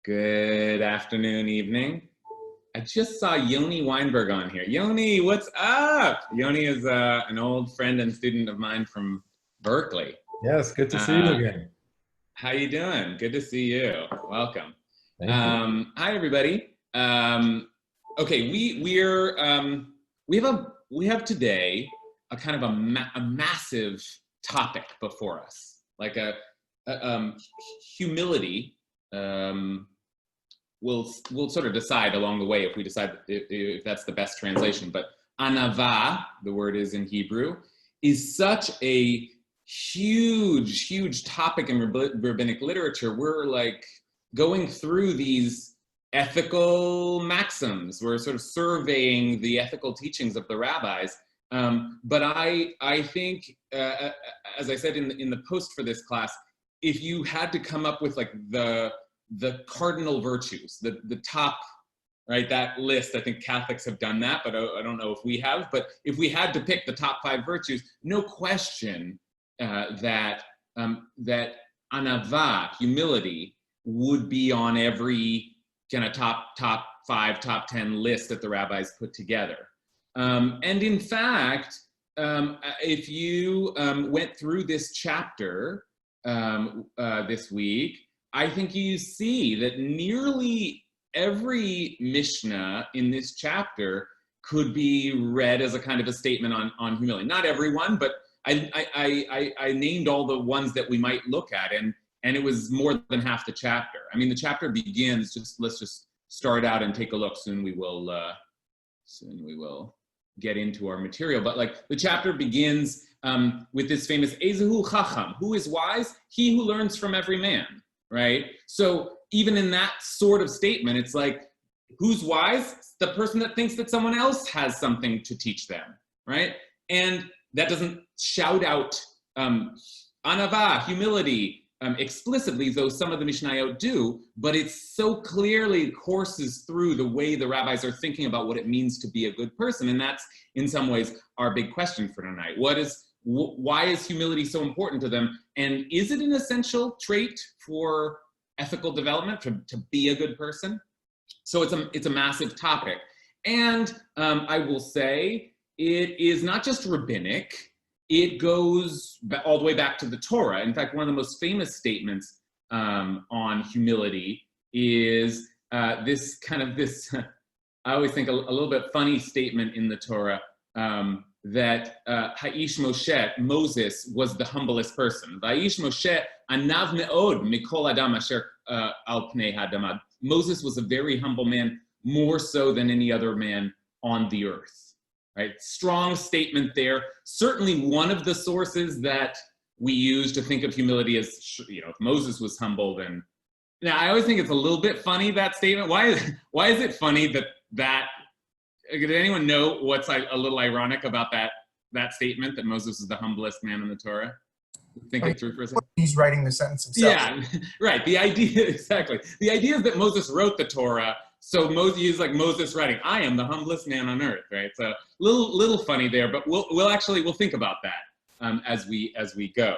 Good afternoon, evening. I just saw Yoni Weinberg on here. Yoni, what's up? Yoni is an old friend and student of mine from Berkeley. Yes, good to see you again. How you doing? Good to see you. Welcome. Thank you. Hi, everybody. Okay, we have today a kind of a massive topic before us, like a humility. We'll sort of decide along the way if we decide if that's the best translation. But anava, the word is in Hebrew, is such a huge topic in rabbinic literature. We're like going through these ethical maxims. We're sort of surveying the ethical teachings of the rabbis. But I think, as I said in the post for this class, if you had to come up with like the cardinal virtues, the top, right, that list, I think Catholics have done that, but I don't know if we have, but if we had to pick the top 5 virtues, no question that anava, humility, would be on every kind of top 5, top 10 list that the rabbis put together. And in fact, if you went through this chapter this week, I think you see that nearly every Mishnah in this chapter could be read as a kind of a statement on humility. Not everyone, but I named all the ones that we might look at, and it was more than half the chapter. I mean, the chapter begins, let's just start out and take a look. Soon we will get into our material. But like the chapter begins with this famous Ezehu Chacham, who is wise? He who learns from every man. Right? So even in that sort of statement, it's like, who's wise? The person that thinks that someone else has something to teach them, right? And that doesn't shout out anava, humility, explicitly, though some of the Mishnayot do, but it so clearly courses through the way the rabbis are thinking about what it means to be a good person. And that's, in some ways, our big question for tonight. Why is humility so important to them? And is it an essential trait for ethical development, to be a good person? So it's a massive topic. And I will say, it is not just rabbinic, it goes all the way back to the Torah. In fact, one of the most famous statements on humility is this, I always think a little bit funny statement in the Torah, that Ha'ish Moshe, Moses, was the humblest person. Ha'ish Moshe anav me'od mikol adam asher al pnei hadamad. Moses was a very humble man, more so than any other man on the earth. Right? Strong statement there. Certainly one of the sources that we use to think of humility as, if Moses was humble, then... Now, I always think it's a little bit funny, that statement. Why is it funny that did anyone know what's a little ironic about that statement, that Moses is the humblest man in the Torah? Think it through for a second. He's writing the sentence himself. Yeah, right. The idea, exactly. The idea is that Moses wrote the Torah, so Moses is like Moses writing, I am the humblest man on earth, right? So little funny there, but we'll think about that as we go.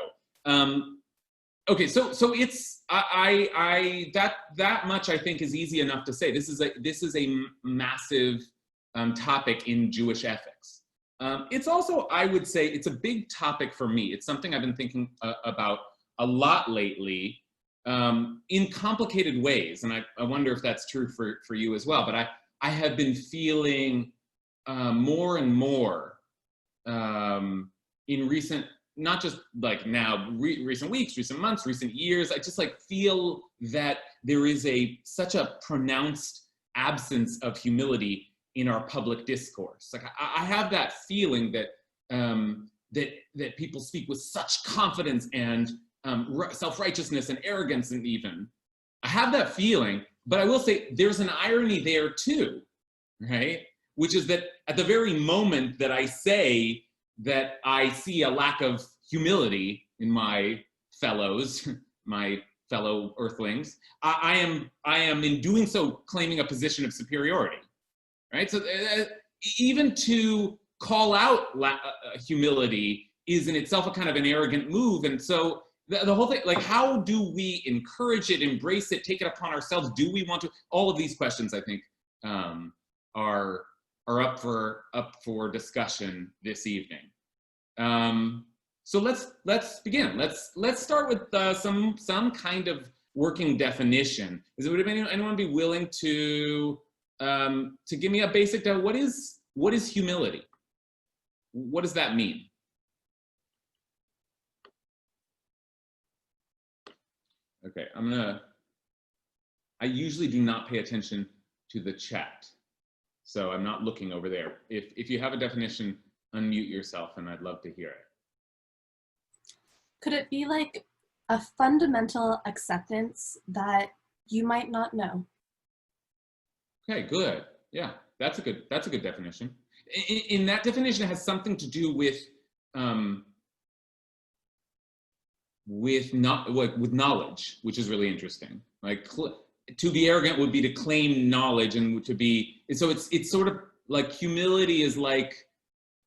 Okay, so it's that much I think is easy enough to say. This is a massive topic in Jewish ethics. It's also, I would say, it's a big topic for me. It's something I've been thinking about a lot lately, in complicated ways, and I wonder if that's true for you as well. But I have been feeling more and more in recent, not just like now, recent weeks, recent months, recent years. I just like feel that there is such a pronounced absence of humility in our public discourse. Like I have that feeling that that people speak with such confidence and self-righteousness and arrogance, and even I have that feeling. But I will say there's an irony there too, right? Which is that at the very moment that I say that I see a lack of humility in my fellows, my fellow earthlings, I am in doing so claiming a position of superiority. Right, so even to call out humility is in itself a kind of an arrogant move, and so the whole thing, like, how do we encourage it, embrace it, take it upon ourselves? Do we want to? All of these questions, I think, are up for discussion this evening. So let's begin. Let's start with some kind of working definition. Would anyone be willing to give me a basic? What is humility? What does that mean? Okay, I usually do not pay attention to the chat, so I'm not looking over there. If you have a definition, unmute yourself and I'd love to hear it. Could it be like a fundamental acceptance that you might not know? Okay, good. Yeah, that's a good definition. In that definition, it has something to do with knowledge, which is really interesting. Like, to be arrogant would be to claim knowledge, and to be, so it's sort of like humility is like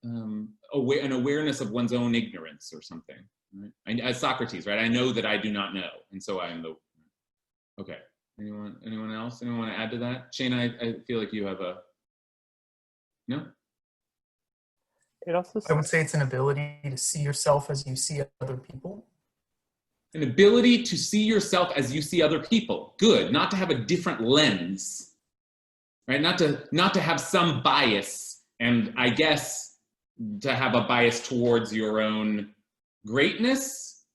an awareness of one's own ignorance or something. Right? As Socrates, right? I know that I do not know, and so I am the. Okay. Anyone else? Anyone want to add to that? Shane, I feel like you have a. No. I would say it's an ability to see yourself as you see other people. An ability to see yourself as you see other people. Good. Not to have a different lens, right? Not to have some bias, and I guess to have a bias towards your own greatness,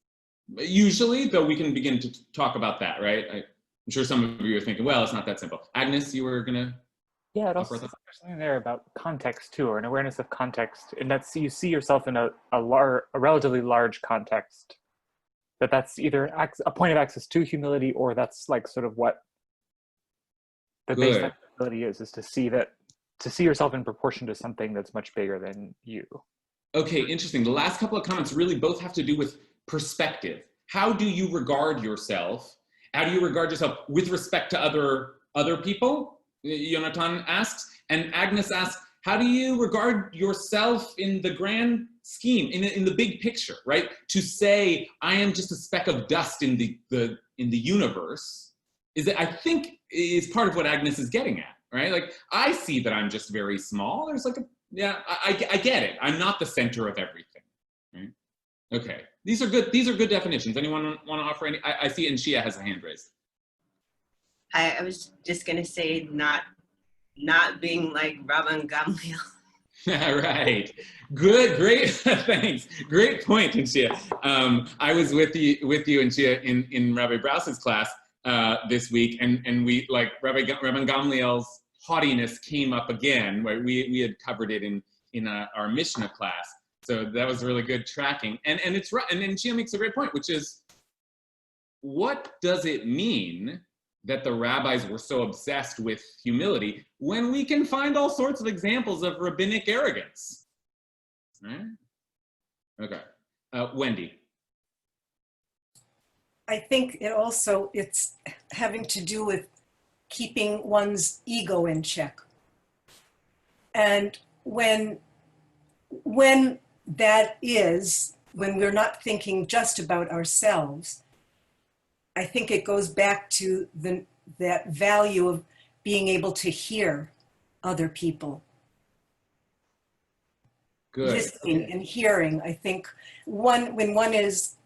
usually, though we can begin to talk about that, right? I'm sure some of you are thinking, well, it's not that simple. Agnes, you were gonna. Yeah, it also there's something there about context too, or an awareness of context, and that's you see yourself in a relatively large context. That's either a point of access to humility, or that's like sort of what the base of humility is to see yourself in proportion to something that's much bigger than you. Okay, interesting. The last couple of comments really both have to do with perspective. How do you regard yourself? How do you regard yourself with respect to other people? Jonathan asks, and Agnes asks, how do you regard yourself in the grand scheme, in the big picture, right? To say I am just a speck of dust in the universe I think is part of what Agnes is getting at, right? Like, I see that I'm just very small. There's like I get it. I'm not the center of everything, right? Okay, these are good definitions. Anyone want to offer any? I see Anshia has a hand raised. I was just gonna say not being like Rabbi Gamliel. Right. Good. Great. Thanks. Great point, Anshia. I was with you, Anshia, in Rabbi Browse's class this week, and we like Rabbi Gamliel's haughtiness came up again. Right? We had covered it in our Mishnah class, so that was really good tracking. And it's right. And Anshia makes a great point, which is, what does it mean that the rabbis were so obsessed with humility when we can find all sorts of examples of rabbinic arrogance? Right? Okay. Wendy. I think it's having to do with keeping one's ego in check. And when we're not thinking just about ourselves, I think it goes back to that value of being able to hear other people. Good. Listening and hearing. I think when one is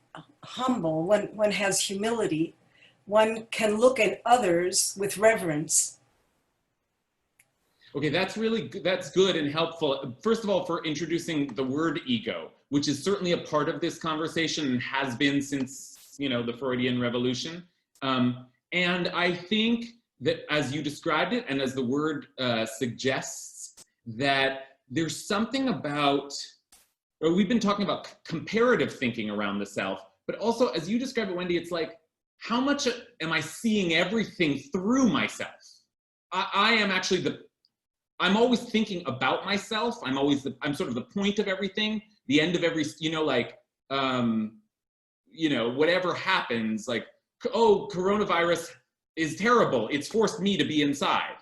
humble, one has humility, one can look at others with reverence. Okay, that's good and helpful. First of all, for introducing the word ego, which is certainly a part of this conversation and has been since the Freudian Revolution. And I think that as you described it, and as the word suggests, that there's something about, or we've been talking about comparative thinking around the self, but also as you describe it, Wendy, it's like, how much am I seeing everything through myself? I am actually I'm always thinking about myself. I'm sort of the point of everything, the end of every, whatever happens, like, oh, coronavirus is terrible. It's forced me to be inside,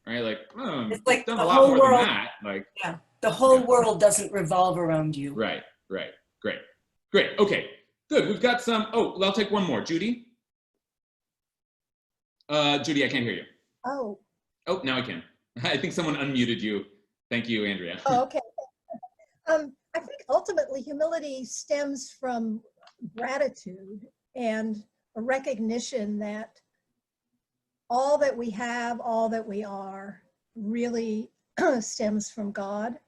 right? Like, it's like done the a lot whole more world, than that. Like, yeah, the whole world doesn't revolve around you. Right. Great. Okay. Good. We've got some. Oh, I'll take one more. Judy. Judy, I can't hear you. Oh, Oh, now I can. I think someone unmuted you. Thank you, Andrea. oh, okay. I think ultimately humility stems from gratitude and a recognition that all that we have, all that we are, really stems from God.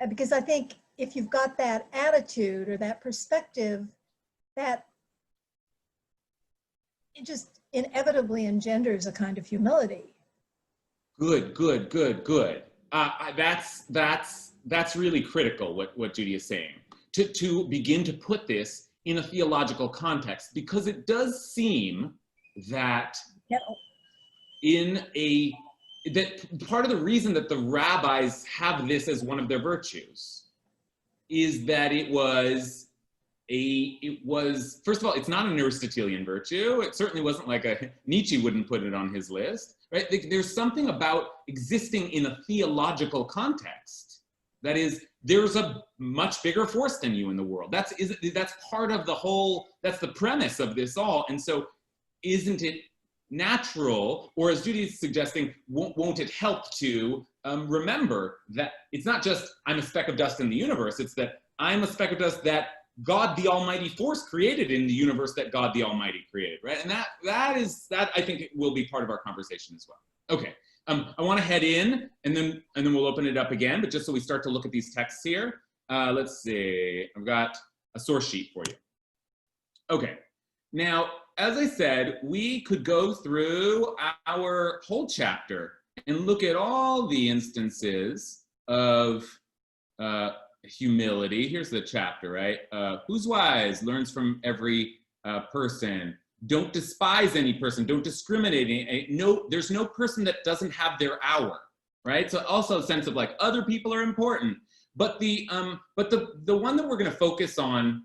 Because I think if you've got that attitude or that perspective, that it just inevitably engenders a kind of humility. Good, good, good, good. That's really critical, what Judy is saying, to begin to put this in a theological context, because it does seem that that part of the reason that the rabbis have this as one of their virtues is that it was, first of all, it's not an Aristotelian virtue. It certainly wasn't like Nietzsche wouldn't put it on his list, right? There's something about existing in a theological context that is, there's a much bigger force than you in the world. That's part of the whole, that's the premise of this all. And so isn't it natural, or as Judy is suggesting, won't it help to remember that it's not just I'm a speck of dust in the universe, it's that I'm a speck of dust that God the Almighty force created in the universe that God the Almighty created, right? And that I think it will be part of our conversation as well. Okay, I want to head in, and then we'll open it up again, but just so we start to look at these texts here, let's see, I've got a source sheet for you. Okay, now, as I said, we could go through our whole chapter and look at all the instances of humility. Here's the chapter, right? Who's wise learns from every person. Don't despise any person. Don't discriminate. There's no person that doesn't have their hour, right? So also a sense of like other people are important. But the one that we're going to focus on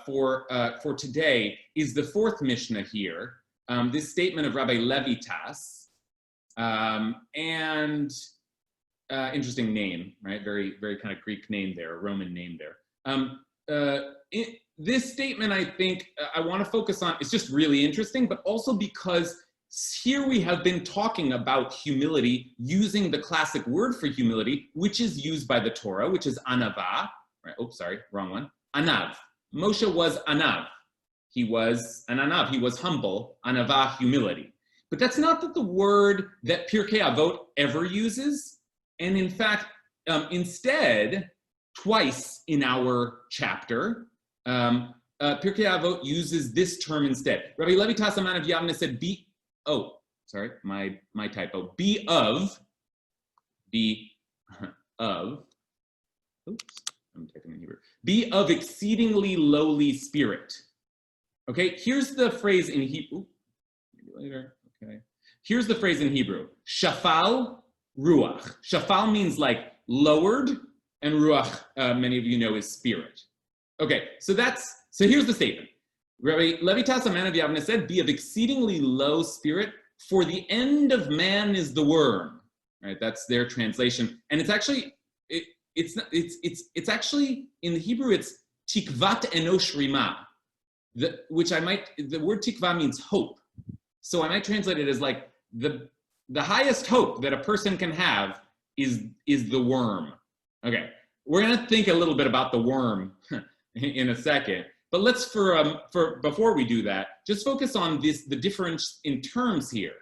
for today is the fourth Mishnah here. This statement of Rabbi Levitas, and interesting name, right? Very, very kind of Greek name there, Roman name there. This statement, I think, I want to focus on, it's just really interesting, but also because here we have been talking about humility using the classic word for humility, which is used by the Torah, which is anava, right? Oh, sorry, wrong one. Anav. Moshe was anav. He was an anav. He was humble. Anava, humility. But that's not the word that Pirkei Avot ever uses. And in fact, instead, twice in our chapter, Pirkei Avot uses this term instead. Rabbi Levitas Aman of Yavne said, sorry, my typo. Be of, oops, I'm typing in Hebrew. Be of exceedingly lowly spirit. Okay, here's the phrase in Hebrew. Maybe later, okay. Here's the phrase in Hebrew. Shafal ruach. Shafal means like lowered, and ruach, many of you know, is spirit. Okay, so here's the statement. Rabbi Levitas, a man of Yavne, said, be of exceedingly low spirit, for the end of man is the worm. Right, that's their translation. And it's actually, it's actually, in the Hebrew, it's tikvat enosh rima, the word tikva means hope. So I might translate it as like, the highest hope that a person can have is the worm. Okay, we're gonna think a little bit about the worm in a second, but let's before we do that, just focus on the difference in terms here.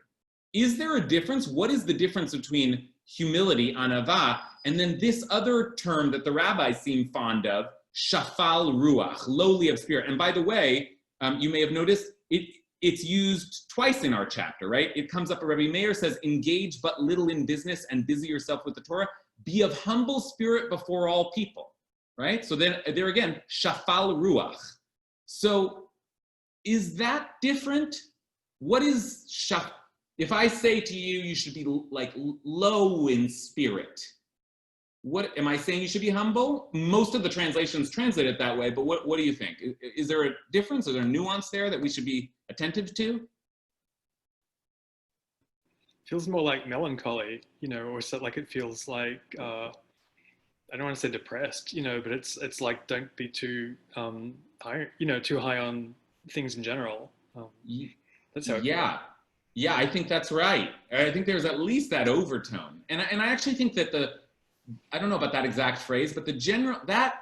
Is there a difference? What is the difference between humility, anava, and then this other term that the rabbis seem fond of, shafal ruach, lowly of spirit? And by the way, you may have noticed it's used twice in our chapter, right? It comes up, Rabbi Meir says, engage but little in business and busy yourself with the Torah. Be of humble spirit before all people, right? So then there again, shafal ruach. So is that different? What is shaf? If I say to you, you should be like low in spirit, what am I saying? You should be humble? Most of the translations translate it that way, but what do you think? Is there a difference? Is there a nuance there that we should be attentive to? Feels more like melancholy, or so like it feels like, I don't want to say depressed, but it's like, don't be too high, too high on things in general. That's how. Yeah, I think that's right. I think there's at least that overtone, and I actually think that I don't know about that exact phrase, but that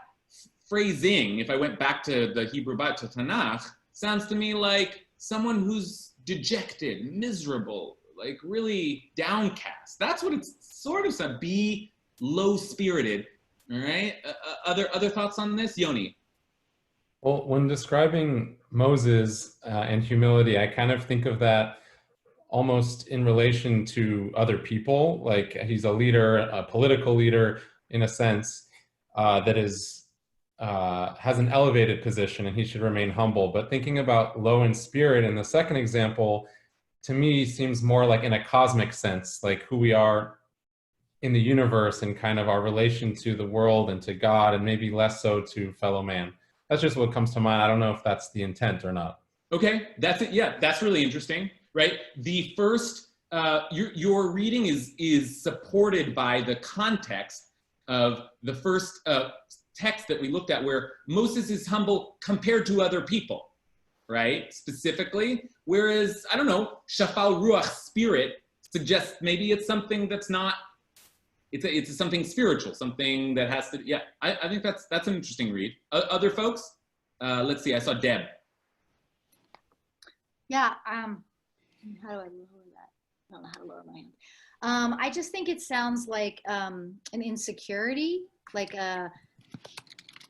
phrasing, if I went back to the Hebrew Bible, to Tanakh, sounds to me like someone who's dejected, miserable, like really downcast. That's what it's sort of said. Be low-spirited. All right. Other thoughts on this, Yoni? Well, when describing Moses and humility, I kind of think of that almost in relation to other people. Like he's a leader, a political leader, in a sense, that has an elevated position, and he should remain humble. But thinking about low in spirit in the second example, to me seems more like in a cosmic sense, like who we are in the universe and kind of our relation to the world and to God, and maybe less so to fellow man. That's just what comes to mind. I don't know if that's the intent or not. Okay, that's it. Yeah, that's really interesting, right? The first, your reading is supported by the context of the first text that we looked at, where Moses is humble compared to other people, right? Specifically, whereas, I don't know, shafal ruach, spirit, suggests maybe it's something that's not, it's something spiritual, something that has to, yeah, I think that's an interesting read. Other folks? Let's see, I saw Deb. Yeah, how do I lower that? I don't know how to lower my hand. I just think it sounds like an insecurity, like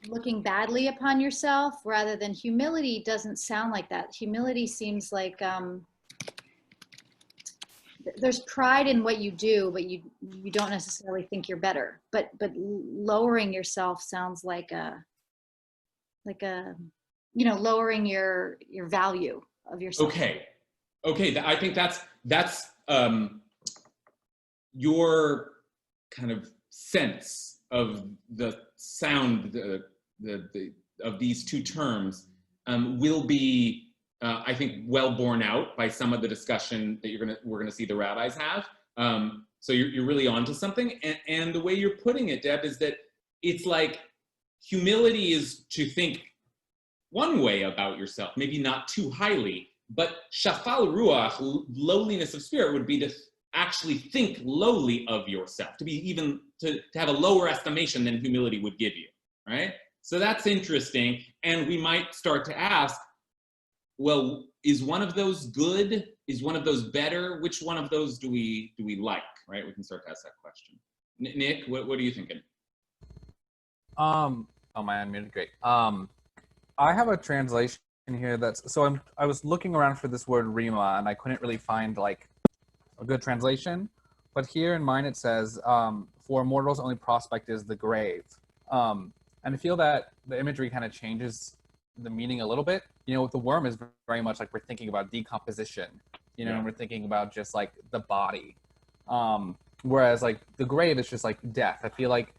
looking badly upon yourself, rather than humility. Doesn't sound like that. Humility seems like there's pride in what you do, but you don't necessarily think you're better. But lowering yourself sounds like lowering your value of yourself. Okay, I think that's your kind of sense of the sound of these two terms will be, I think, well borne out by some of the discussion that we're gonna see the rabbis have. So you're really onto something, and the way you're putting it, Deb, is that it's like humility is to think one way about yourself, maybe not too highly, but shafal ruach, lowliness of spirit, would be to actually think lowly of yourself, to have a lower estimation than humility would give you, right? So that's interesting, and we might start to ask, well, is one of those good? Is one of those better? Which one of those do we like, right? We can start to ask that question. Nick, what are you thinking? Oh, my unmuted, great. I have a translation here I was looking around for this word rima, and I couldn't really find like a good translation, but here in mine it says, for mortals only prospect is the grave. And I feel that the imagery kind of changes the meaning a little bit. With the worm is very much like we're thinking about decomposition, and we're thinking about just like the body. Whereas like the grave is just like death. I feel like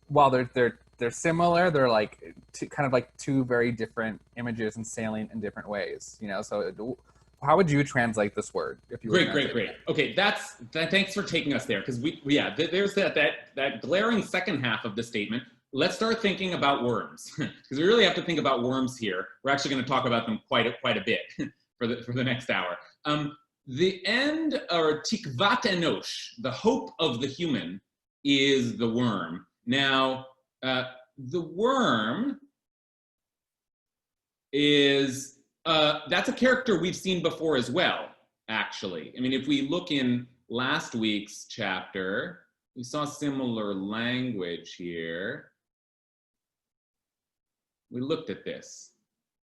while they're similar, they're like kind of like two very different images and salient in different ways, So how would you translate this word? If you Great. Okay, thanks for taking us there, because there's that glaring second half of the statement. Let's start thinking about worms, because we really have to think about worms here. We're actually going to talk about them quite a bit for the next hour. The end, or tikvat enosh, the hope of the human, is the worm. Now, the worm is, that's a character we've seen before as well, actually. I mean, if we look in last week's chapter, we saw similar language here. We looked at this,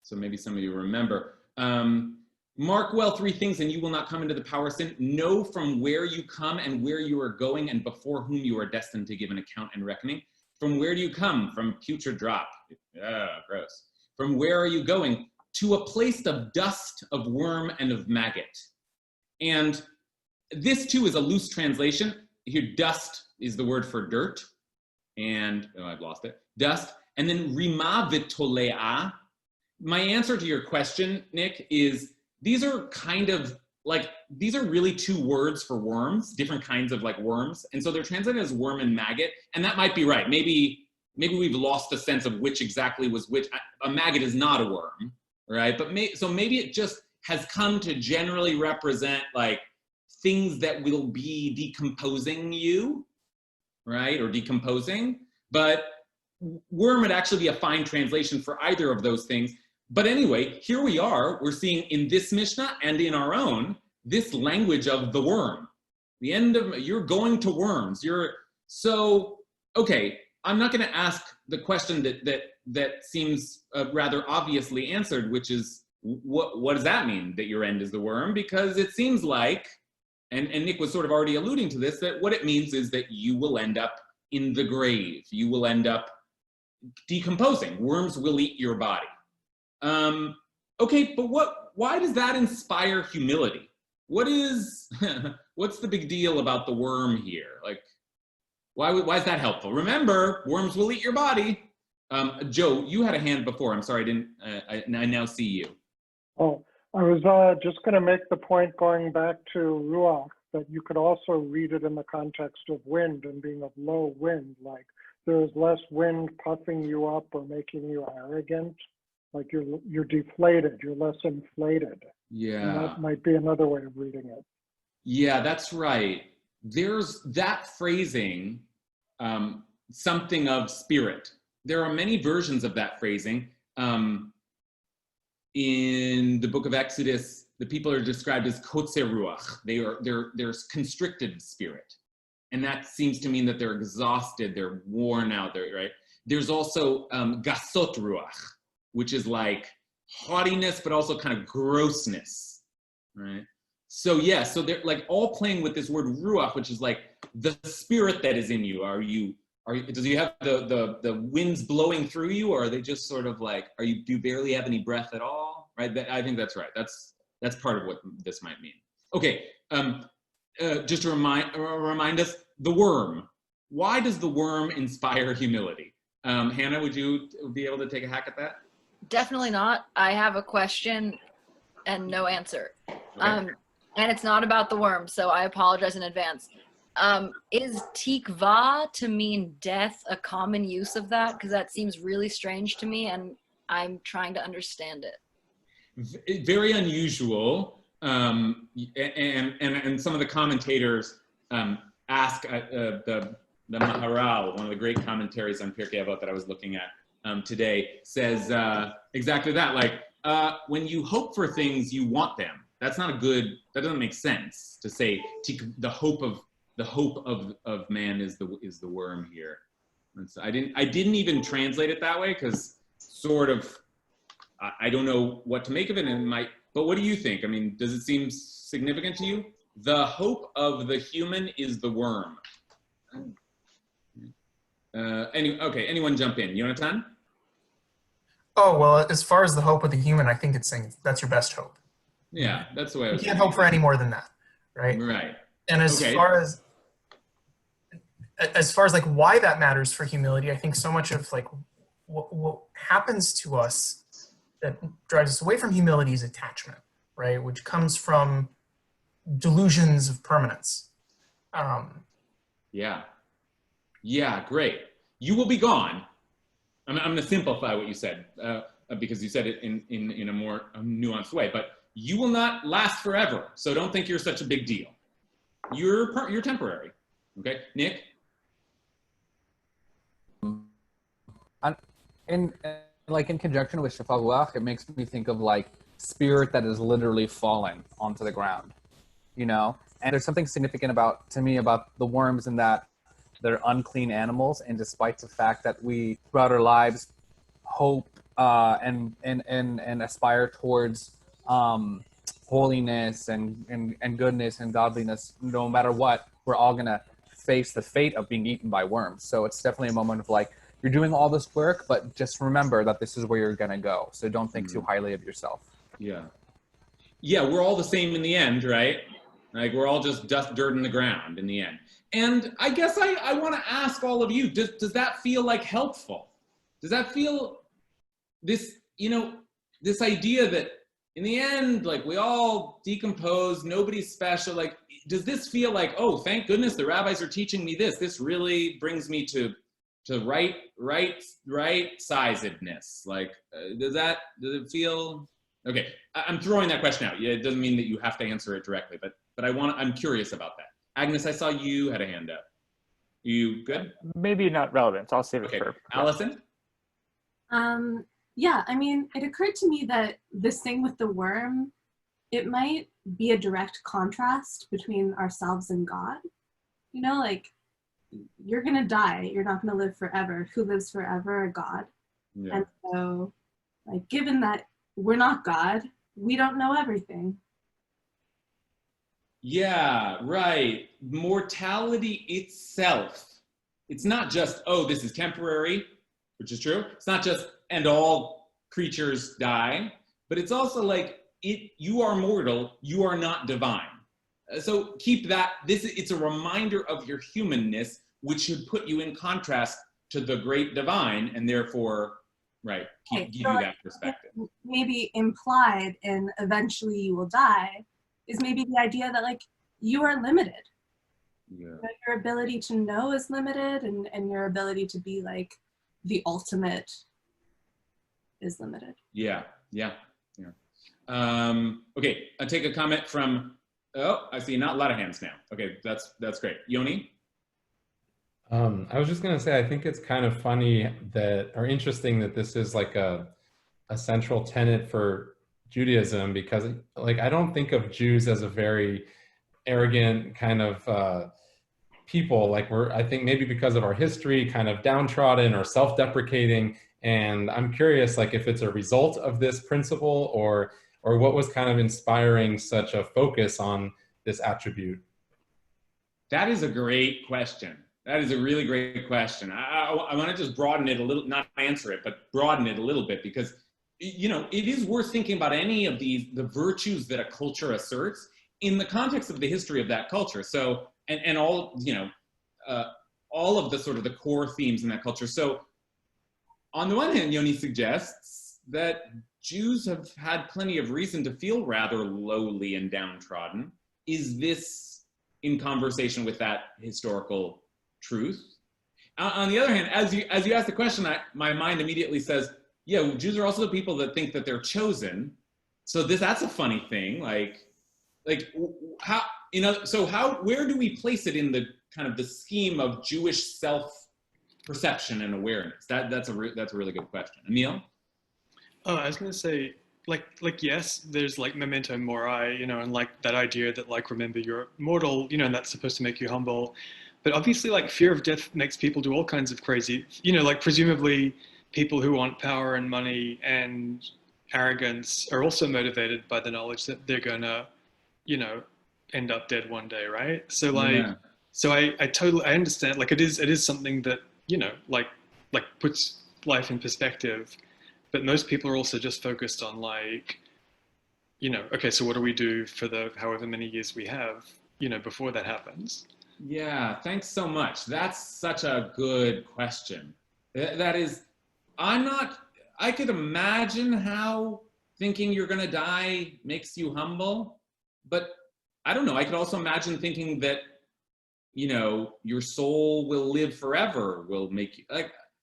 so maybe some of you remember. Mark well 3 things, and you will not come into the power of sin. Know from where you come and where you are going, and before whom you are destined to give an account and reckoning. From where do you come? From putrid drop. Gross. From where are you going? To a place of dust, of worm, and of maggot. And this too is a loose translation. Here, dust is the word for dirt. And, I've lost it. Dust. And then rima v'tolea. My answer to your question, Nick, is these are really 2 words for worms, different kinds of like worms. And so they're translated as worm and maggot. And that might be right. Maybe maybe we've lost the sense of which exactly was which. A maggot is not a worm, right? But so maybe it just has come to generally represent like things that will be decomposing you, right? Or decomposing. But worm would actually be a fine translation for either of those things. But anyway, here we are, we're seeing in this Mishnah and in our own, this language of the worm. The end of, you're going to worms. So, okay, I'm not gonna ask the question that seems rather obviously answered, which is, what does that mean, that your end is the worm? Because it seems like, and Nick was sort of already alluding to this, that what it means is that you will end up in the grave. You will end up decomposing. Worms will eat your body. Okay, but why does that inspire humility? What's the big deal about the worm here? Like, why is that helpful? Remember, worms will eat your body. Joe, you had a hand before. I'm sorry, I now see you. Oh, I was just going to make the point going back to Ruach, that you could also read it in the context of wind and being of low wind, like there's less wind puffing you up or making you arrogant, like you're deflated, you're less inflated. Yeah. And that might be another way of reading it. Yeah, that's right. There's that phrasing, something of spirit. There are many versions of that phrasing. In the book of Exodus, the people are described as kotzer ruach. They're constricted spirit. And that seems to mean that they're exhausted, they're worn out, right? There's also gasot ruach, which is like haughtiness, but also kind of grossness, right? So yeah, so they're like all playing with this word ruach, which is like the spirit that is in you. Does you have the winds blowing through you, or are they just sort of like, do you barely have any breath at all? Right, I think that's right. That's part of what this might mean. Okay, just to remind us, the worm. Why does the worm inspire humility? Hannah, would you be able to take a hack at that? Definitely not. I have a question and no answer. Okay. And it's not about the worm, so I apologize in advance. Is tikva to mean death a common use of that? Because that seems really strange to me, and I'm trying to understand it. Very unusual, and some of the commentators ask the Maharal, one of the great commentaries on Pirkei Avot that I was looking at today, says exactly that. Like when you hope for things, you want them. That's not that doesn't make sense to say the hope of man is the worm here. And so I didn't even translate it that way because sort of. I don't know what to make of it, but what do you think? I mean, does it seem significant to you? The hope of the human is the worm. Okay, anyone jump in? Yonatan? Oh, well, as far as the hope of the human, I think it's saying that's your best hope. Yeah, that's the way I was You can't hope for any more than that, right? Right. And as far as like why that matters for humility, I think so much of like what happens to us that drives us away from humility is attachment, right? Which comes from delusions of permanence. Yeah, great. You will be gone. I'm going to simplify what you said because you said it in a more nuanced way, but you will not last forever. So don't think you're such a big deal. You're temporary. Okay, Nick? In conjunction with Shafal Ruach, it makes me think of like spirit that is literally falling onto the ground, you know? And there's something significant to me about the worms in that they're unclean animals, and despite the fact that we throughout our lives hope and aspire towards holiness and goodness and godliness, no matter what, we're all gonna face the fate of being eaten by worms. So it's definitely a moment of like, you're doing all this work, but just remember that this is where you're gonna go. So don't think too highly of yourself. Yeah, we're all the same in the end, right? Like we're all just dust, dirt in the ground in the end. And I guess I want to ask all of you, does that feel like helpful? Does that feel this idea that in the end, like we all decompose, nobody's special. Like, does this feel like, oh, thank goodness the rabbis are teaching me this. This really brings me to to right sizedness. Like, does it feel okay? I'm throwing that question out. Yeah, it doesn't mean that you have to answer it directly, but I'm curious about that. Agnes, I saw you had a hand up. You good? Maybe not relevant. So I'll save it for Allison. Yeah, I mean, it occurred to me that this thing with the worm, it might be a direct contrast between ourselves and God. You know, like, you're gonna die, you're not gonna live forever. Who lives forever? God. Yeah. And so, like, given that we're not God, we don't know everything. Yeah, right. Mortality itself. It's not just, oh, this is temporary, which is true. It's not just, and all creatures die, but it's also like, you are mortal, you are not divine. So keep that, it's a reminder of your humanness, which should put you in contrast to the great divine, and therefore, right, give you that perspective. Maybe implied in eventually you will die is maybe the idea that, like, you are limited. Yeah. You know, your ability to know is limited, and your ability to be, like, the ultimate is limited. Yeah. Okay, I'll take a comment from, oh, I see not a lot of hands now. Okay, that's great. Yoni? I was just going to say, I think it's kind of funny or interesting that this is like a central tenet for Judaism, because like, I don't think of Jews as a very arrogant kind of people. Like, I think maybe because of our history, kind of downtrodden or self-deprecating. And I'm curious, like, if it's a result of this principle or what was kind of inspiring such a focus on this attribute. That is a great question. That is a really great question. I want to just broaden it a little, not answer it, but broaden it a little bit, because, you know, it is worth thinking about any of the virtues that a culture asserts in the context of the history of that culture. So, and all, you know, all of the sort of the core themes in that culture. So on the one hand, Yoni suggests that Jews have had plenty of reason to feel rather lowly and downtrodden. Is this in conversation with that historical truth? On the other hand, as you ask the question, my mind immediately says, yeah, Jews are also the people that think that they're chosen. So that's a funny thing. Like how, you know, so where do we place it in the kind of the scheme of Jewish self-perception and awareness? That's a really good question. Emil? Oh, I was going to say, like yes, there's like memento mori, you know, and like that idea that like, remember you're mortal, you know, and that's supposed to make you humble. But obviously, like, fear of death makes people do all kinds of crazy, you know, like presumably people who want power and money and arrogance are also motivated by the knowledge that they're gonna, you know, end up dead one day, right? So like, yeah. So I totally, I understand, like it is something that, you know, like puts life in perspective, but most people are also just focused on like, you know, okay, so what do we do for the however many years we have, you know, before that happens? Yeah, thanks so much. That's such a good question. That is, I could imagine how thinking you're gonna die makes you humble, but I don't know, I could also imagine thinking that, you know, your soul will live forever, will make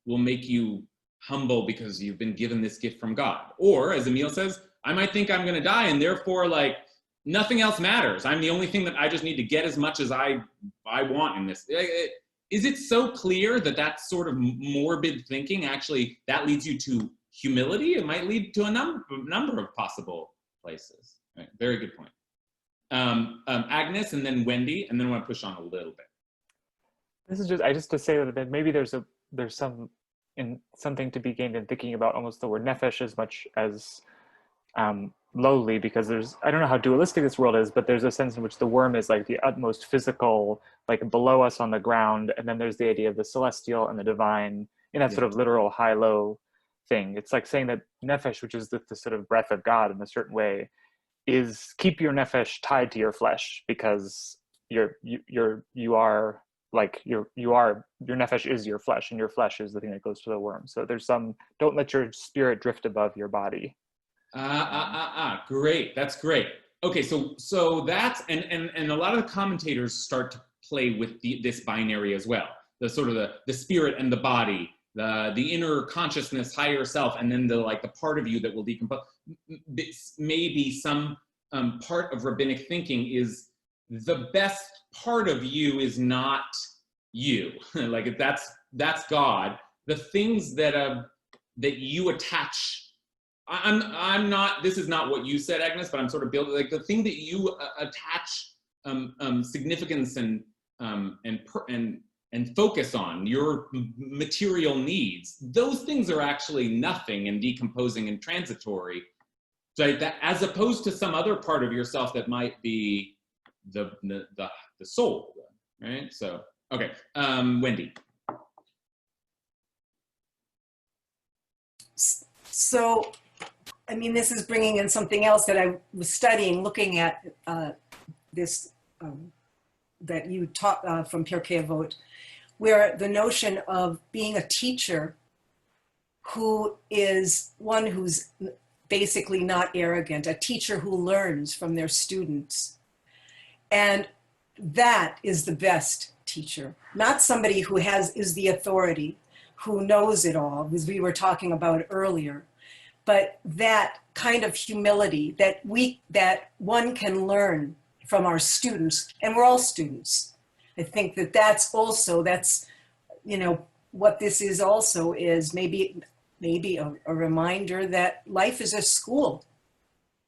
you humble because you've been given this gift from God. Or, as Emil says, I might think I'm gonna die and therefore, like, nothing else matters. I'm the only thing that I just need to get as much as I want in this. Is it so clear that that sort of morbid thinking actually, that leads you to humility? It might lead to a number of possible places. Right, very good point. Agnes, and then Wendy, and then I want to push on a little bit. This is just to say that maybe there's something to be gained in thinking about almost the word nefesh as much as lowly, because I don't know how dualistic this world is, but there's a sense in which the worm is like the utmost physical, like below us on the ground, and then there's the idea of the celestial and the divine in that sort of literal high-low thing. It's like saying that nefesh, which is the sort of breath of God in a certain way, is keep your nefesh tied to your flesh, because your nefesh is your flesh, and your flesh is the thing that goes to the worm. So there's don't let your spirit drift above your body. Great. That's great. Okay, so that's, and a lot of the commentators start to play with this binary as well. the sort of the spirit and the body, the inner consciousness, higher self, and then the part of you that will decompose. Maybe some part of rabbinic thinking is the best part of you is not you. Like that's God. The things that you attach. I'm not. This is not what you said, Agnes, but I'm sort of building like the thing that you attach significance and focus on, your material needs. Those things are actually nothing and decomposing and transitory. So that, as opposed to some other part of yourself that might be the soul, right? So okay, Wendy. So, I mean, this is bringing in something else that I was studying, looking at this that you taught from Pirkei Avot, where the notion of being a teacher who is one who's basically not arrogant, a teacher who learns from their students. And that is the best teacher, not somebody who is the authority, who knows it all, as we were talking about earlier, but that kind of humility that one can learn from our students, and we're all students. I think that's what this is also is maybe a reminder that life is a school.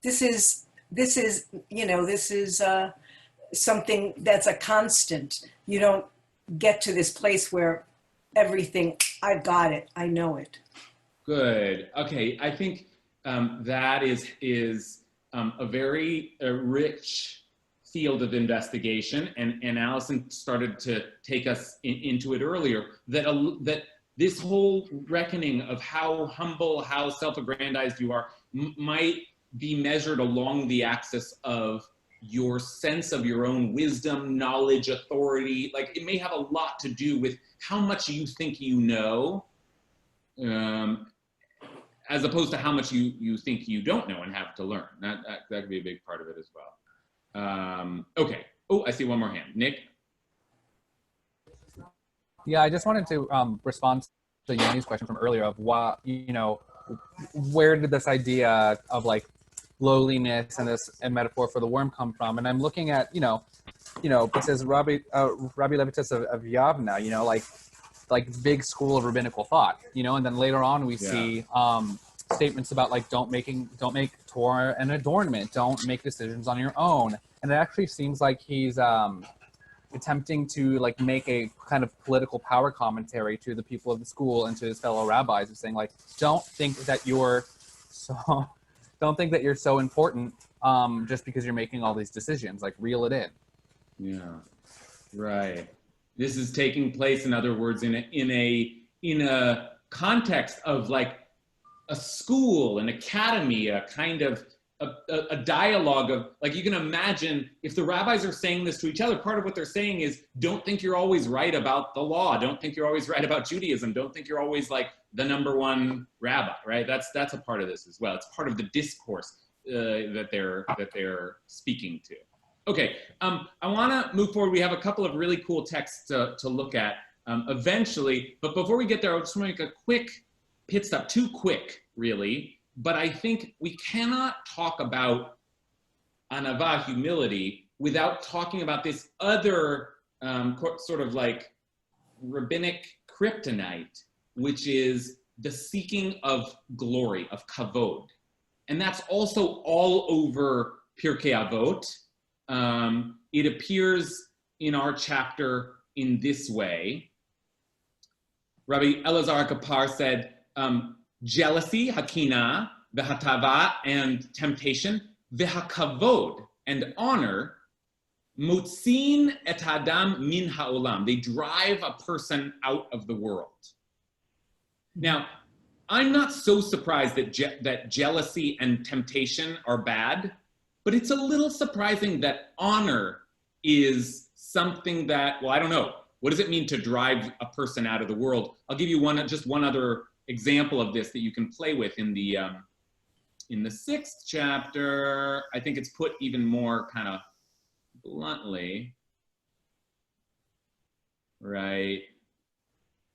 This is something that's a constant. You don't get to this place where everything, I've got it, I know it. Good. Okay, I think that is a very rich field of investigation, and Allison started to take us into it earlier, that this whole reckoning of how humble, how self-aggrandized you are might be measured along the axis of your sense of your own wisdom, knowledge, authority. Like it may have a lot to do with how much you think you know, as opposed to how much you think you don't know and have to learn. That could be a big part of it as well. Okay. Oh, I see one more hand. Nick? Yeah, I just wanted to respond to Yanni's question from earlier of what, where did this idea of like lowliness and this metaphor for the worm come from? And I'm looking at, it says Rabbi Levitus of Yavna, like big school of rabbinical thought, and then later on we see statements about like don't make Torah an adornment, don't make decisions on your own. And it actually seems like he's attempting to like make a kind of political power commentary to the people of the school and to his fellow rabbis, of saying like, don't think that you're so important just because you're making all these decisions. Like, reel it in. Yeah, right. This is taking place, in other words, in a context of like a school, an academy, a kind of a dialogue of, like, you can imagine if the rabbis are saying this to each other, part of what they're saying is, don't think you're always right about the law. Don't think you're always right about Judaism. Don't think you're always like the number one rabbi, right? That's a part of this as well. It's part of the discourse that they're speaking to. Okay, I want to move forward. We have a couple of really cool texts to look at eventually, but before we get there, I just want to make a quick pit stop, too quick, really. But I think we cannot talk about anava, humility, without talking about this other sort of like rabbinic kryptonite, which is the seeking of glory, of kavod. And that's also all over Pirkei Avot. It appears in our chapter in this way. Rabbi Elazar Kapar said, jealousy, hakina, v'hatava, and temptation, v'hakavod, and honor, mutzin et hadam min ha'olam. They drive a person out of the world. Now, I'm not so surprised that jealousy and temptation are bad, but it's a little surprising that honor is something that, well, I don't know. What does it mean to drive a person out of the world? I'll give you just one other example of this that you can play with in the 6th chapter. I think it's put even more kind of bluntly, right?